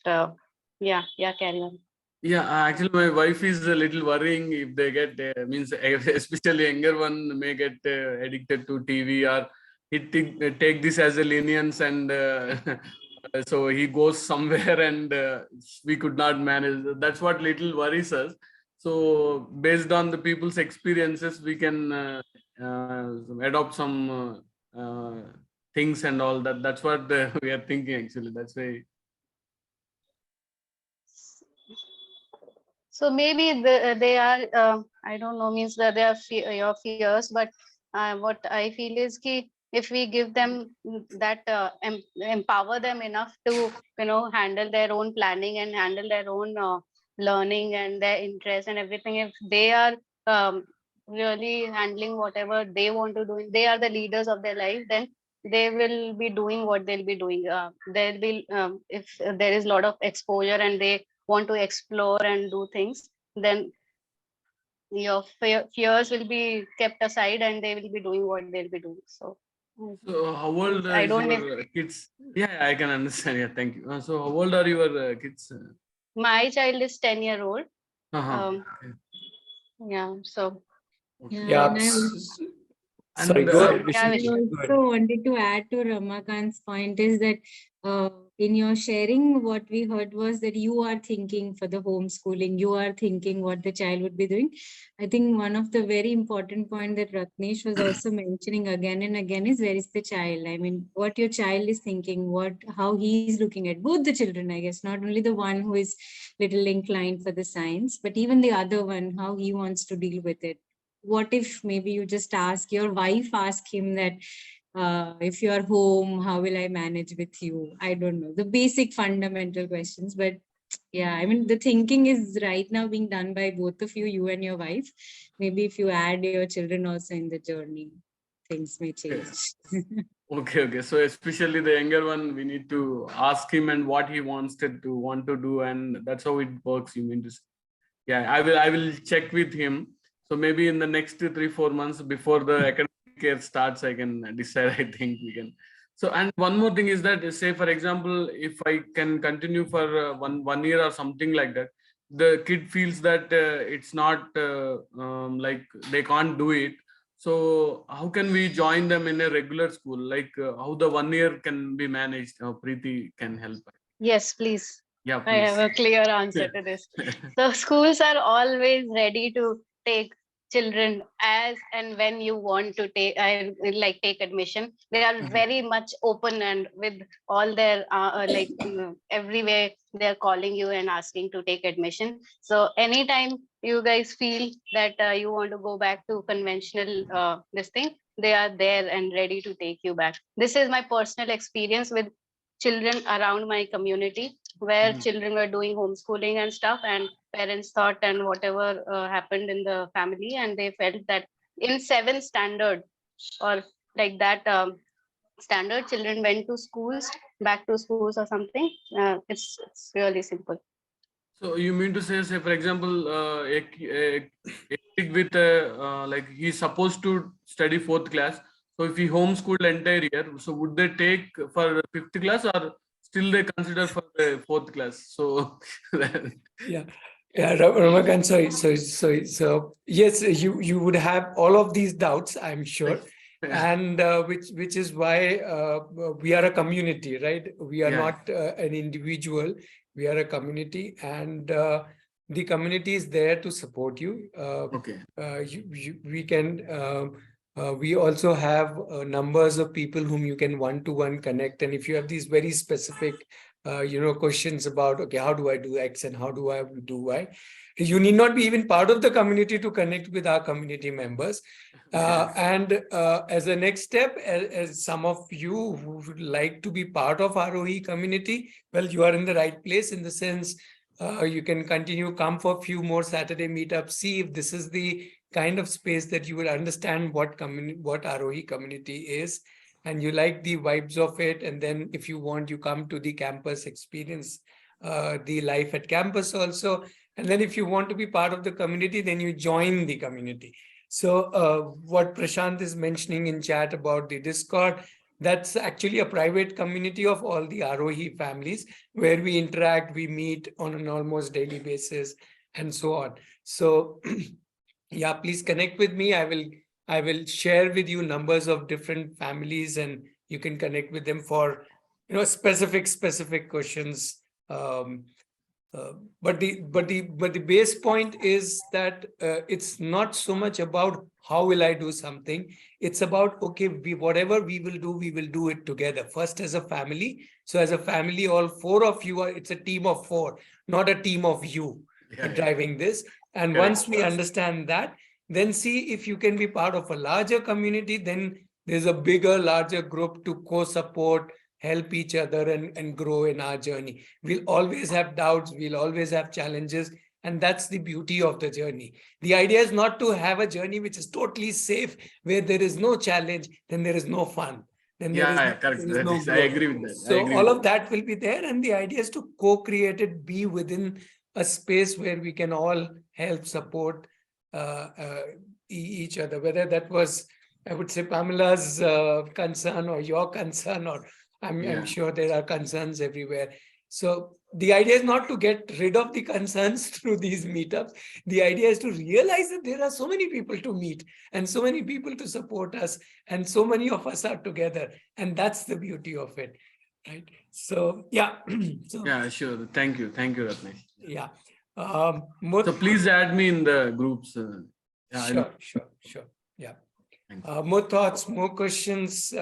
yeah, carry on. Yeah, actually, my wife is a little worrying if they get means especially younger one may get addicted to TV, or he take this as a lenience, and so he goes somewhere and we could not manage. That's what little worries us. So based on the people's experiences, we can adopt some things and all that. That's what we are thinking actually. That's why. So maybe they are, I don't know, means that they are your fears, but what I feel is ki if we give them that, empower them enough to, handle their own planning and handle their own learning and their interest and everything, if they are really handling whatever they want to do, they are the leaders of their life, then they will be doing what they'll be doing. They'll be, if there is a lot of exposure and they want to explore and do things, then your fears will be kept aside and they will be doing what they'll be doing. So So how old I is don't your kids? Yeah, I can understand. Yeah, thank you. So how old are your kids? My child is 10-year-old. Uh-huh. Um, yeah, so Okay. Yeah, Yeah. and I Sorry, And go so ahead, yeah, Vishnu. Vish. Go also ahead. wanted to add to Ramakant's point is that in your sharing, what we heard was that you are thinking for the homeschooling, you are thinking what the child would be doing. I think one of the very important point that Ratnesh was also mentioning again and again is where is the child? I mean, what your child is thinking, how he is looking at both the children, I guess, not only the one who is little inclined for the science, but even the other one, how he wants to deal with it. What if maybe you just ask your wife, ask him that if you are home, how will I manage with you? I don't know, the basic fundamental questions. But yeah, I mean, the thinking is right now being done by both of you, you and your wife. Maybe if you add your children also in the journey, things may change. Okay, okay. So especially the younger one, we need to ask him and what he want to do, and that's how it works. You mean to say? Yeah, I will check with him. So maybe in the next 3-4 months before the academic year starts, I can decide. I think we can. So, and one more thing is that, say for example, if I can continue for one year or something like that, the kid feels that it's not like they can't do it. So how can we join them in a regular school? Like how the 1 year can be managed? Preeti can help. Yes, please. Yeah, I have please. a clear answer to this. So schools are always ready to take children as and when you want to take admission. They are very much open and with all their everywhere they're calling you and asking to take admission. So anytime you guys feel that you want to go back to conventional this thing, they are there and ready to take you back. This is my personal experience with children around my community where children were doing homeschooling and stuff, and parents thought and whatever happened in the family, and they felt that in 7th standard or like that standard, children went to schools, back to schools or something. It's really simple. So you mean to say for example, a kid with like he's supposed to study 4th class. So if he homeschooled entire year, so would they take for 5th class or still they consider for the 4th class? So Yeah. Yeah, Ramakant, sorry. So yes, you would have all of these doubts, I'm sure, and which is why we are a community, right? We are not an individual. We are a community, and the community is there to support you. Okay. We can. We also have numbers of people whom you can one-to-one connect, and if you have these very specific questions about, okay, how do I do X and how do I do Y? You need not be even part of the community to connect with our community members. And as a next step, as some of you who would like to be part of Aarohi community, well, you are in the right place in the sense you can continue, come for a few more Saturday meetups, see if this is the kind of space that you will understand what Aarohi community is, and you like the vibes of it. And then if you want, you come to the campus, experience the life at campus also. And then if you want to be part of the community, then you join the community. So what Prashant is mentioning in chat about the Discord, that's actually a private community of all the Aarohi families where we interact, we meet on an almost daily basis, and so on. So yeah, please connect with me. I will share with you numbers of different families, and you can connect with them for specific questions. But the base point is that it's not so much about how will I do something. It's about, okay, whatever we will do it together. First as a family. So as a family, all 4 of you it's a team of 4, not a team of you driving this. And once we understand that, then see if you can be part of a larger community. Then there's a bigger, larger group to co-support, help each other, and grow in our journey. We'll always have doubts, we'll always have challenges, and that's the beauty of the journey. The idea is not to have a journey which is totally safe, where there is no challenge, then there is no fun. Then correct. there is no growth. I agree with that. So all of that will be there, and the idea is to co-create it, be within a space where we can all help support each other, whether that was I would say, Pamela's concern or your concern, or I'm sure there are concerns everywhere. So the idea is not to get rid of the concerns through these meetups. The idea is to realize that there are so many people to meet and so many people to support us, and so many of us are together. And that's the beauty of it, right? So, yeah. So, yeah, sure. Thank you, Ratnesh. yeah. So please add me in the groups. Sure. Yeah. More thoughts, more questions.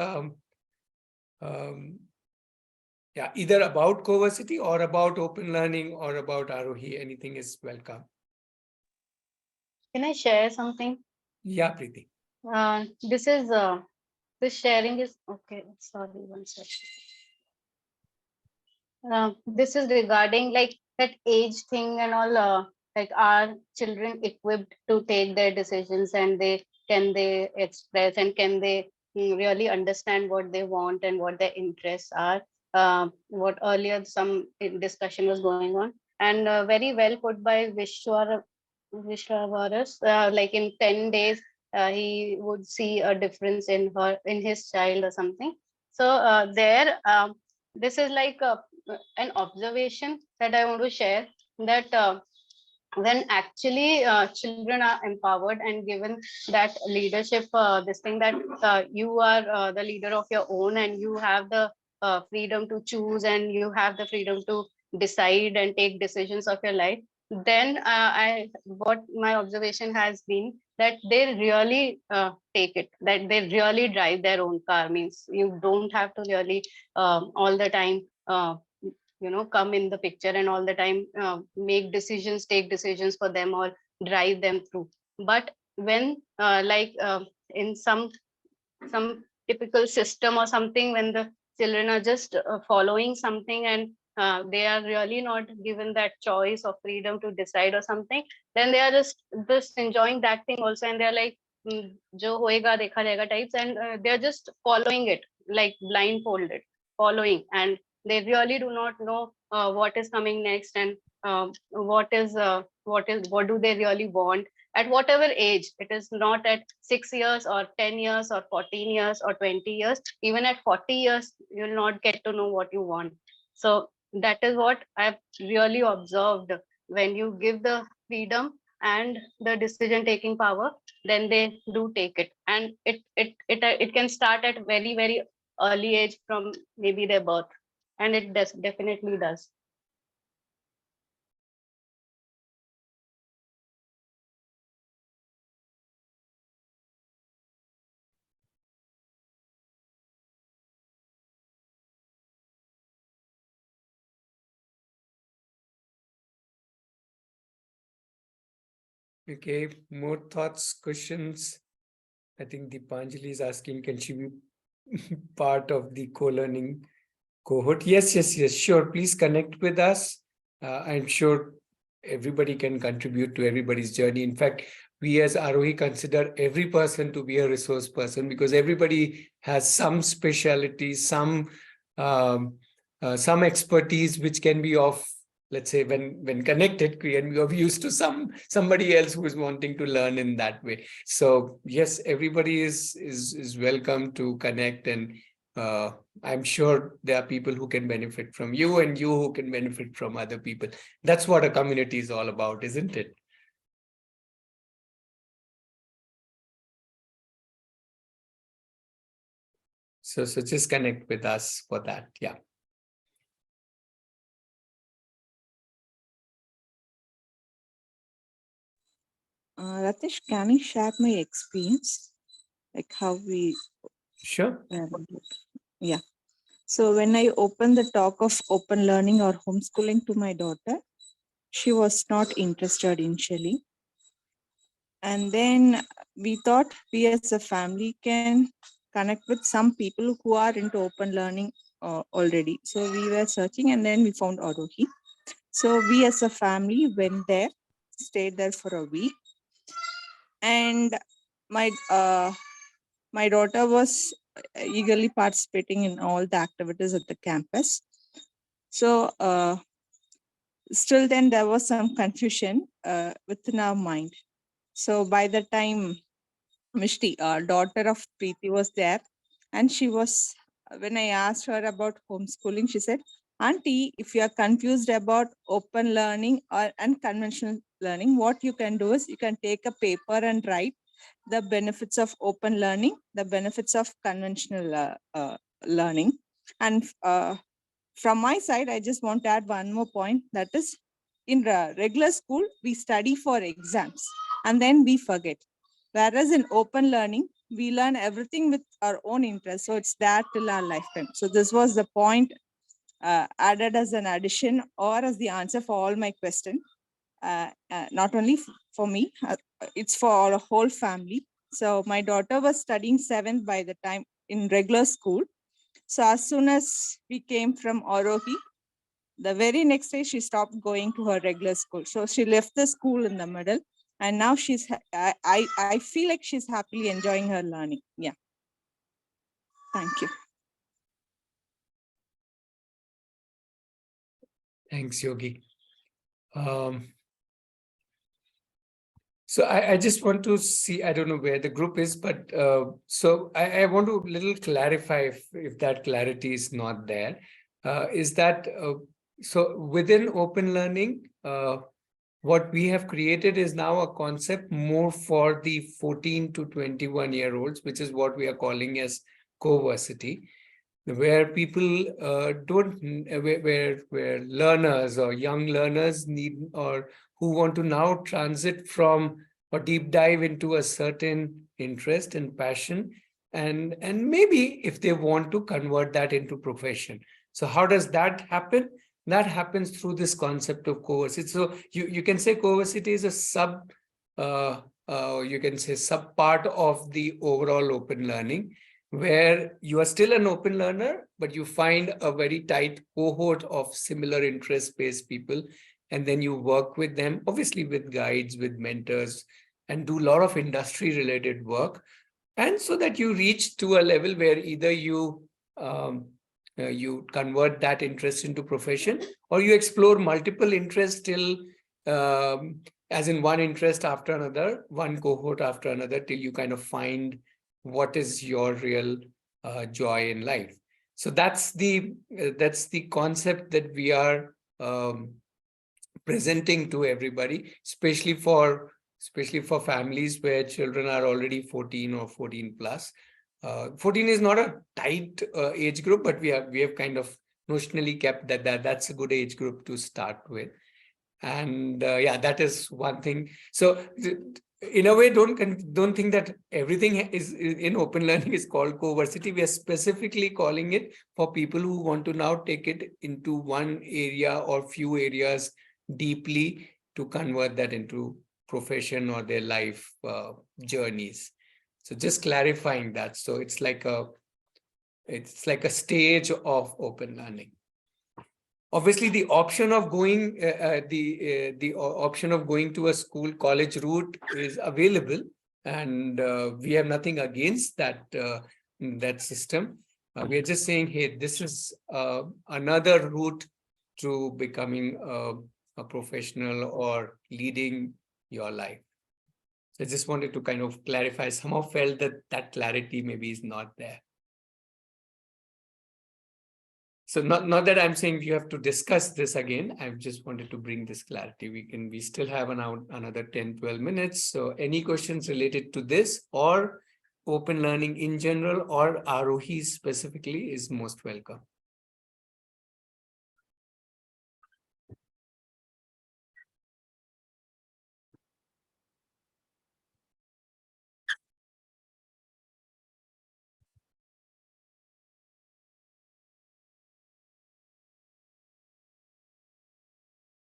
Yeah, either about CoVersity or about open learning or about Aarohi. Anything is welcome. Can I share something? Yeah, Preeti. This sharing is okay. Sorry, one second. This is regarding like that age thing and all. Like, are children equipped to take their decisions, and they express, and can they really understand what they want and what their interests are? What earlier some discussion was going on, and very well put by Vishwavaras. Like in 10 days, he would see a difference in his child or something. So this is like an observation that I want to share, that when actually children are empowered and given that leadership, this thing that you are the leader of your own, and you have the freedom to choose, and you have the freedom to decide and take decisions of your life, then I what my observation has been that they really take it, that they really drive their own car. Means you don't have to really all the time come in the picture, and all the time take decisions for them, or drive them through. But when in some typical system or something, when the children are just following something, and they are really not given that choice or freedom to decide or something, then they are just enjoying that thing also, and they're like jo hoega dekha jayega types, and they're just following it, like blindfolded following, and they really do not know what is coming next, and what do they really want at whatever age. It is not at 6 years or 10 years or 14 years or 20 years. Even at 40 years, you'll not get to know what you want. So that is what I've really observed. When you give the freedom and the decision taking power, then they do take it. And it can start at very, very early age, from maybe their birth. And it definitely does. Okay, more thoughts, questions? I think Deepanjali is asking, can she be part of the co-learning cohort? Yes, sure. Please connect with us. I'm sure everybody can contribute to everybody's journey. In fact, we as Aarohi consider every person to be a resource person, because everybody has some specialty, some expertise which can be of, let's say, when connected, can be of use to somebody else who is wanting to learn in that way. So yes, everybody is welcome to connect, and I'm sure there are people who can benefit from you, and you who can benefit from other people. That's what a community is all about, isn't it? So just connect with us for that. Yeah. Ratish, can I share my experience? Like how we... Sure. Yeah. So when I opened the talk of open learning or homeschooling to my daughter, she was not interested initially. And then we thought we as a family can connect with some people who are into open learning already. So we were searching, and then we found Aarohi. So we as a family went there, stayed there for a week. And my daughter was eagerly participating in all the activities at the campus. So still then there was some confusion within our mind. So by the time Mishti, daughter of Preeti, was there. And she was, when I asked her about homeschooling, she said, Auntie, if you are confused about open learning or unconventional learning, what you can do is you can take a paper and write the benefits of open learning, the benefits of conventional learning. And from my side, I just want to add one more point, that is, in regular school, we study for exams and then we forget. Whereas in open learning, we learn everything with our own interest. So it's there till our lifetime. So this was the point added as an addition or as the answer for all my question. Not only for me, it's for our whole family. So my daughter was studying 7th by the time in regular school. So as soon as we came from Aarohi, the very next day she stopped going to her regular school. So she left the school in the middle, and now she's I feel like she's happily enjoying her learning. Yeah. Thank you. Thanks, Yogi. So I just want to see, I don't know where the group is, but so I want to little clarify if that clarity is not there. Is that, so within open learning, what we have created is now a concept more for the 14 to 21-year-olds, which is what we are calling as CoVersity, where people don't, where learners or young learners need, or who want to now transit from or deep dive into a certain interest and passion, and maybe if they want to convert that into profession. So how does that happen? That happens through this concept of CoVersity. So you can say CoVersity is a sub, you can say sub part of the overall open learning, where you are still an open learner, but you find a very tight cohort of similar interest-based people, and then you work with them, obviously with guides, with mentors, and do a lot of industry-related work. And so that you reach to a level where either you you convert that interest into profession, or you explore multiple interests till, as in one interest after another, one cohort after another, till you kind of find what is your real joy in life. So that's the concept that we are presenting to everybody, especially for families where children are already 14 or 14 plus. 14 is not a tight age group, but we have kind of notionally kept that's a good age group to start with. And yeah, that is one thing. So in a way, don't think that everything is in open learning is called CoVersity. We are specifically calling it for people who want to now take it into one area or few areas deeply to convert that into profession or their life journeys. So just clarifying that. So it's like a stage of open learning. Obviously, the option of going the option of going to a school college route is available, and we have nothing against that that system. We are just saying, hey, this is another route to becoming a professional or leading your life. So I just wanted to kind of clarify. Somehow felt that clarity maybe is not there. So not that I'm saying you have to discuss this again. I just wanted to bring this clarity. We still have another 10, 12 minutes. So any questions related to this or open learning in general or Aarohi specifically is most welcome.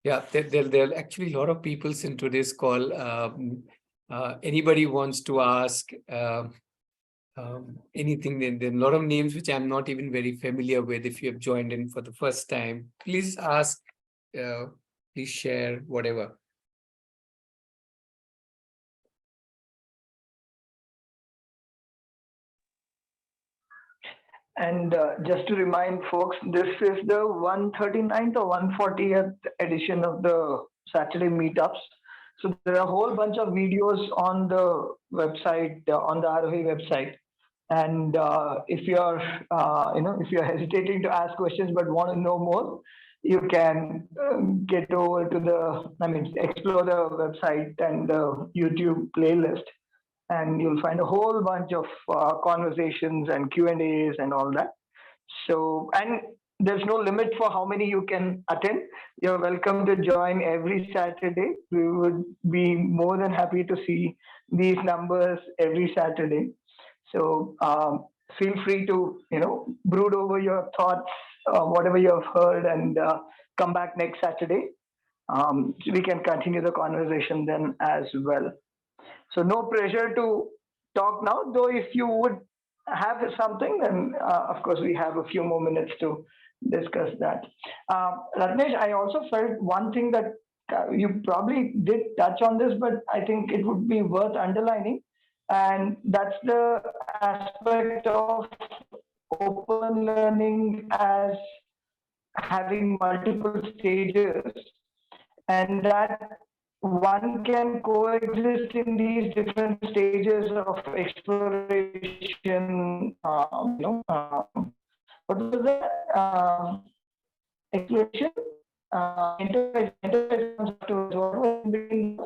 Yeah, there are actually a lot of people in today's call. Anybody wants to ask anything, there are a lot of names which I'm not even very familiar with. If you have joined in for the first time, please ask, please share, whatever. And just to remind folks, this is the 139th or 140th edition of the Saturday meetups. So there are a whole bunch of videos on the website, on the Aarohi website. And if you're, if you're hesitating to ask questions but want to know more, you can get over to explore the website and the YouTube playlist, and you'll find a whole bunch of conversations and Q&As and all that. So, and there's no limit for how many you can attend. You're welcome to join every Saturday. We would be more than happy to see these numbers every Saturday. So feel free to, brood over your thoughts, whatever you have heard, and come back next Saturday. We can continue the conversation then as well. So no pressure to talk now, though if you would have something, then of course we have a few more minutes to discuss that. Ratnesh, I also felt one thing that you probably did touch on this, but I think it would be worth underlining, and that's the aspect of open learning as having multiple stages, and that one can coexist in these different stages of exploration. What was that? Exploration, enterprise afterwards. What was in between?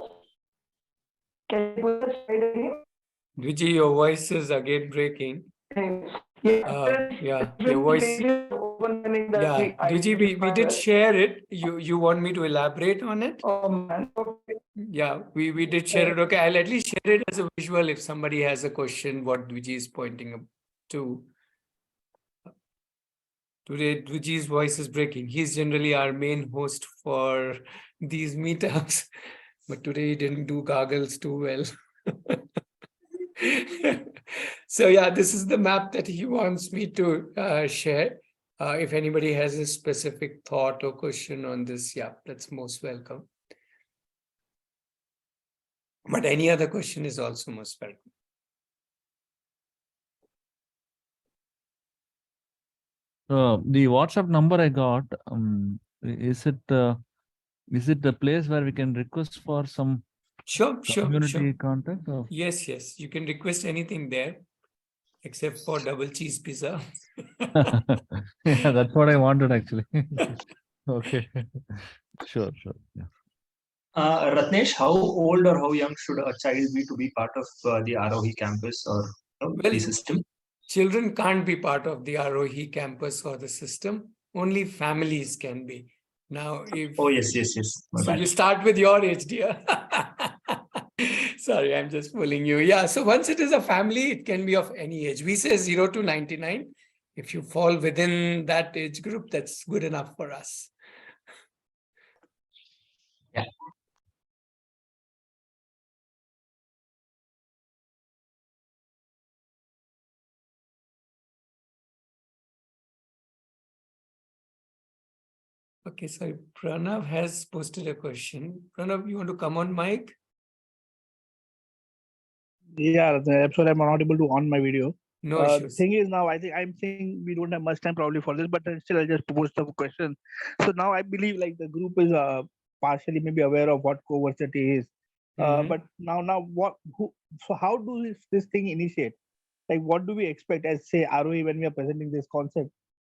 Can you put that slide again? Vijay, your voice is again breaking. Yeah, your voice. Yeah, Vijay, we did share it. You want me to elaborate on it? Oh man. Yeah, we did share it. Okay, I'll at least share it as a visual if somebody has a question what Vijay is pointing to. Today, Vijay's voice is breaking. He's generally our main host for these meetups, but today he didn't do gargles too well. So yeah, this is the map that he wants me to share. If anybody has a specific thought or question on this, yeah, that's most welcome. But any other question is also most welcome. The WhatsApp number I got, is it the place where we can request for some community contact? Or? Yes, you can request anything there, except for double cheese pizza. Yeah, that's what I wanted actually. Okay, sure. Yeah. Ratnesh, how old or how young should a child be to be part of the Aarohi campus or the system? Children can't be part of the Aarohi campus or the system. Only families can be. Now, if so, you start with your age, dear. Sorry, I'm just fooling you. Yeah, so once it is a family, it can be of any age. We say 0 to 99. If you fall within that age group, that's good enough for us. Yeah. Okay, so Pranav has posted a question. Pranav, you want to come on mic? Yeah, I'm sorry, I'm not able to on my video. No issues. Thing is now, I'm saying we don't have much time probably for this, but still I'll just post the question. So now I believe like the group is partially maybe aware of what CoVersity is. But now so how do this thing initiate? Like what do we expect as say Aarohi when we are presenting this concept?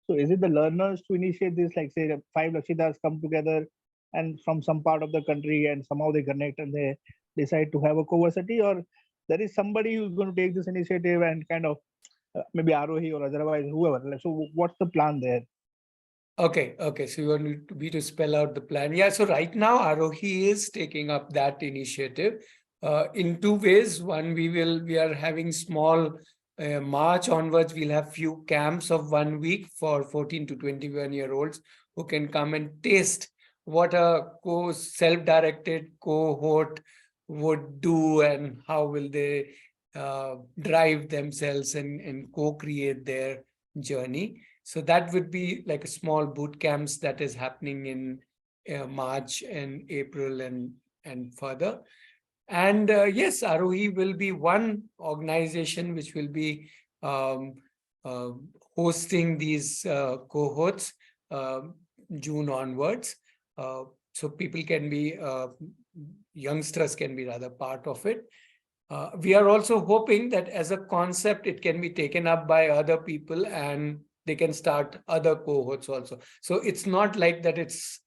So is it the learners to initiate this, like say 5 Lakshitas come together and from some part of the country and somehow they connect and they decide to have a CoVersity, or there is somebody who's going to take this initiative and kind of maybe Aarohi or otherwise whoever. So what's the plan there? Okay. So you want me to spell out the plan? Yeah. So right now, Aarohi is taking up that initiative in two ways. One, we are having small March onwards. We'll have few camps of 1 week for 14 to 21-year-olds who can come and taste what a self-directed cohort would do and how will they drive themselves and co-create their journey. So that would be like a small boot camps that is happening in March and April and further. And yes, Aarohi will be one organization which will be hosting these cohorts June onwards. So people can be youngsters can be rather part of it. We are also hoping that as a concept, it can be taken up by other people and they can start other cohorts also. So it's not like that it's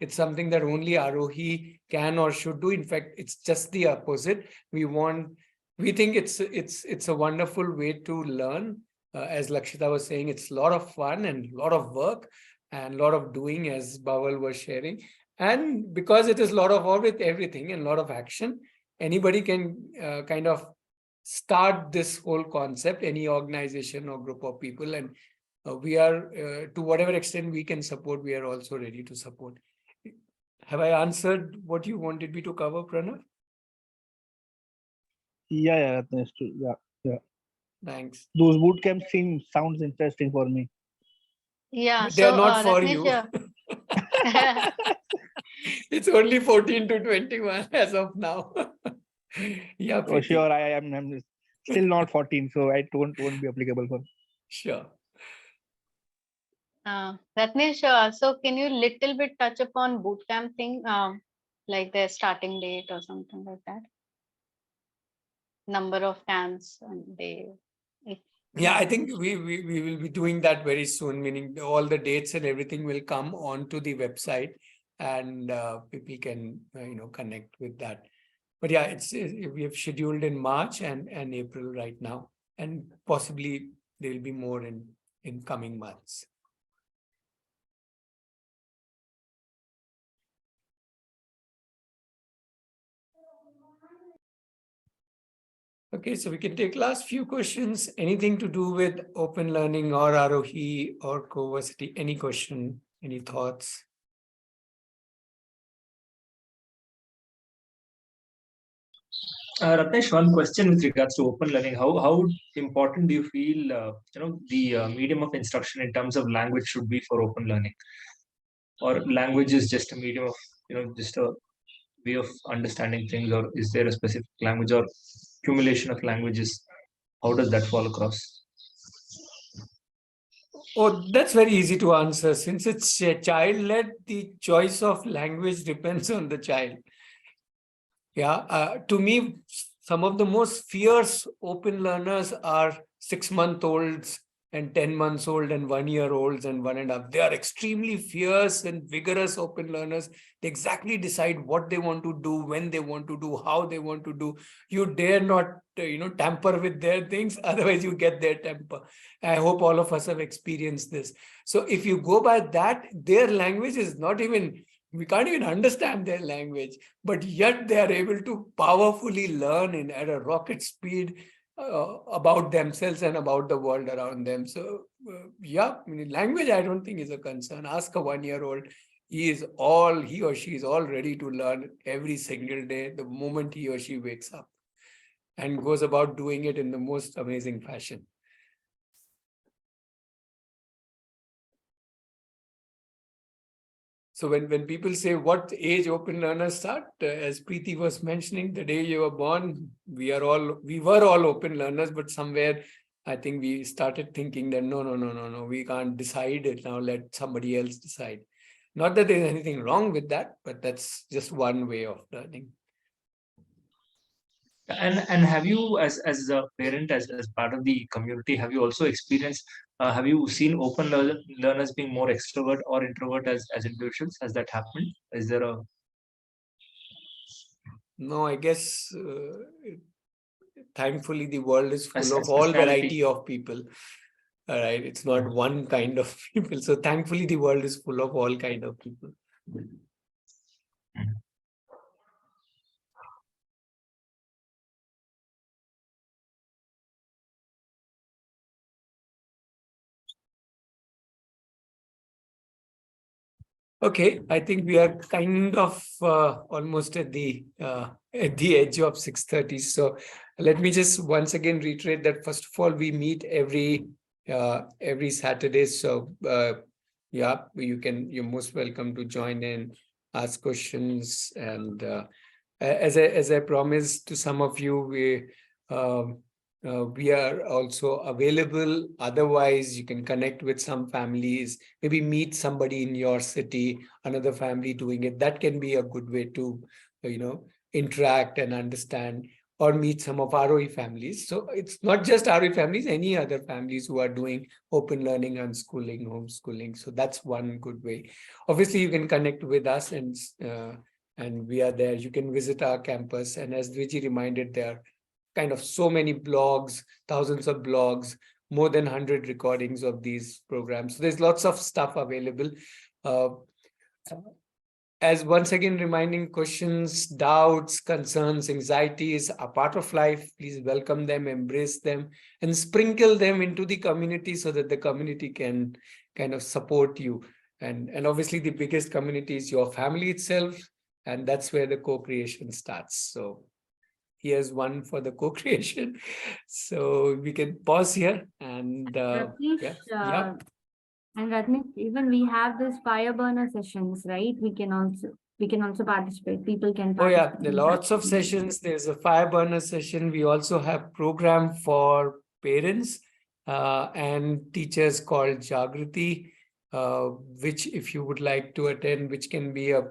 something that only Aarohi can or should do. In fact, it's just the opposite. We think it's a wonderful way to learn. As Lakshita was saying, it's a lot of fun and a lot of work and a lot of doing, as Bawal was sharing. And because it is a lot of all with everything and a lot of action, anybody can kind of start this whole concept, any organization or group of people. And we are, to whatever extent we can support, we are also ready to support. Have I answered what you wanted me to cover, Pranav? Yeah, that's true. Yeah. Thanks. Those boot camps sounds interesting for me. Yeah, But they are so not for Ratnesh, you. It's only 14 to 21 as of now. Yeah, Oh, Preeti. sure. I'm still not 14, so I won't be applicable for. Sure. Ratnesh, so can you little bit touch upon bootcamp thing, like their starting date or something like that? Number of camps and day. Yeah, I think we will be doing that very soon, meaning all the dates and everything will come onto the website, and people can connect with that. But yeah, we have scheduled in March and April right now, and possibly there will be more in coming months. Okay, so we can take last few questions. Anything to do with open learning or Aarohi or CoVersity? Any question? Any thoughts? Ratnesh, one question with regards to open learning. How important do you feel the medium of instruction in terms of language should be for open learning, or language is just a medium of just a way of understanding things, or is there a specific language or accumulation of languages? How does that fall across? Oh, that's very easy to answer. Since it's child-led, the choice of language depends on the child. Yeah, to me, some of the most fierce open learners are 6-month-olds and 10 months old and 1-year-olds and 1.5. They are extremely fierce and vigorous open learners. They exactly decide what they want to do, when they want to do, how they want to do. You dare not, tamper with their things. Otherwise, you get their temper. I hope all of us have experienced this. So if you go by that, their language is not even, we can't even understand their language, but yet they are able to powerfully learn at a rocket speed about themselves and about the world around them. So yeah, language I don't think is a concern. Ask a 1-year-old. He or she is all ready to learn every single day the moment he or she wakes up, and goes about doing it in the most amazing fashion. So when people say what age open learners start, as Preeti was mentioning, the day you were born, we were all open learners, but somewhere I think we started thinking that no, we can't decide it now. Let somebody else decide. Not that there's anything wrong with that, but that's just one way of learning. And have you, as a parent, as part of the community, have you also experienced? Have you seen open learners being more extrovert or introvert as individuals? Has that happened? Is there a? No, I guess thankfully the world is full As of all personality. variety of people. All right, it's not one kind of people. So thankfully the world is full of all kind of people. Okay, I think we are kind of almost at the edge of 6:30. So let me just once again reiterate that first of all, we meet every Saturday. So yeah, you're most welcome to join in, ask questions, and as I promised to some of you, we are also available. Otherwise, you can connect with some families, maybe meet somebody in your city, another family doing it. That can be a good way to, interact and understand or meet some of Aarohi families. So it's not just Aarohi families, any other families who are doing open learning, unschooling, homeschooling. So that's one good way. Obviously, you can connect with us and we are there. You can visit our campus. And as Dviji reminded, there are kind of so many blogs, thousands of blogs, more than 100 recordings of these programs. So there's lots of stuff available. As once again reminding, questions, doubts, concerns, anxieties are part of life. Please welcome them, embrace them, and sprinkle them into the community so that the community can kind of support you. And obviously the biggest community is your family itself, and that's where the co-creation starts. So here's one for the co-creation. So we can pause here and yeah. And Ratnesh, even we have this fire burner sessions, right? We can also participate. People can Oh yeah, participate. there are lots of sessions. There's a fire burner session. We also have program for parents and teachers called Jagriti, which if you would like to attend, which can be a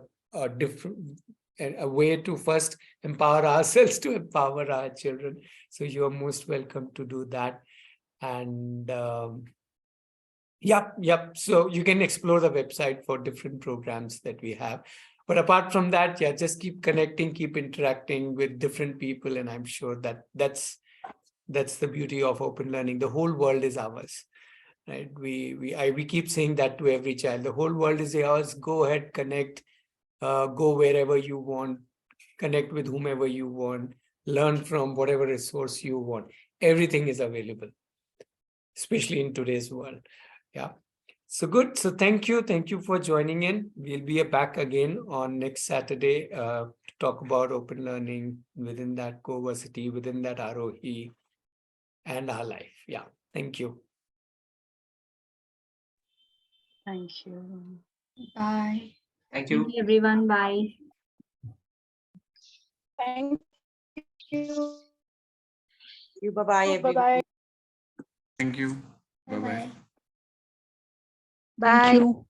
different a way to first empower ourselves to empower our children. So you are most welcome to do that. And Yep. So you can explore the website for different programs that we have. But apart from that, yeah, just keep connecting, keep interacting with different people. And I'm sure that that's the beauty of open learning. The whole world is ours, right? We keep saying that to every child. The whole world is yours. Go ahead, connect, go wherever you want, connect with whomever you want, learn from whatever resource you want. Everything is available, especially in today's world. Yeah. So good. So thank you. Thank you for joining in. We'll be back again on next Saturday to talk about open learning within that CoVersity, within that Aarohi and our life. Yeah. Thank you. Thank you. Bye. Thank you. Thank you, everyone. Bye. Thank you. Bye-bye, everyone. Thank you. Bye-bye. Bye. Thank you.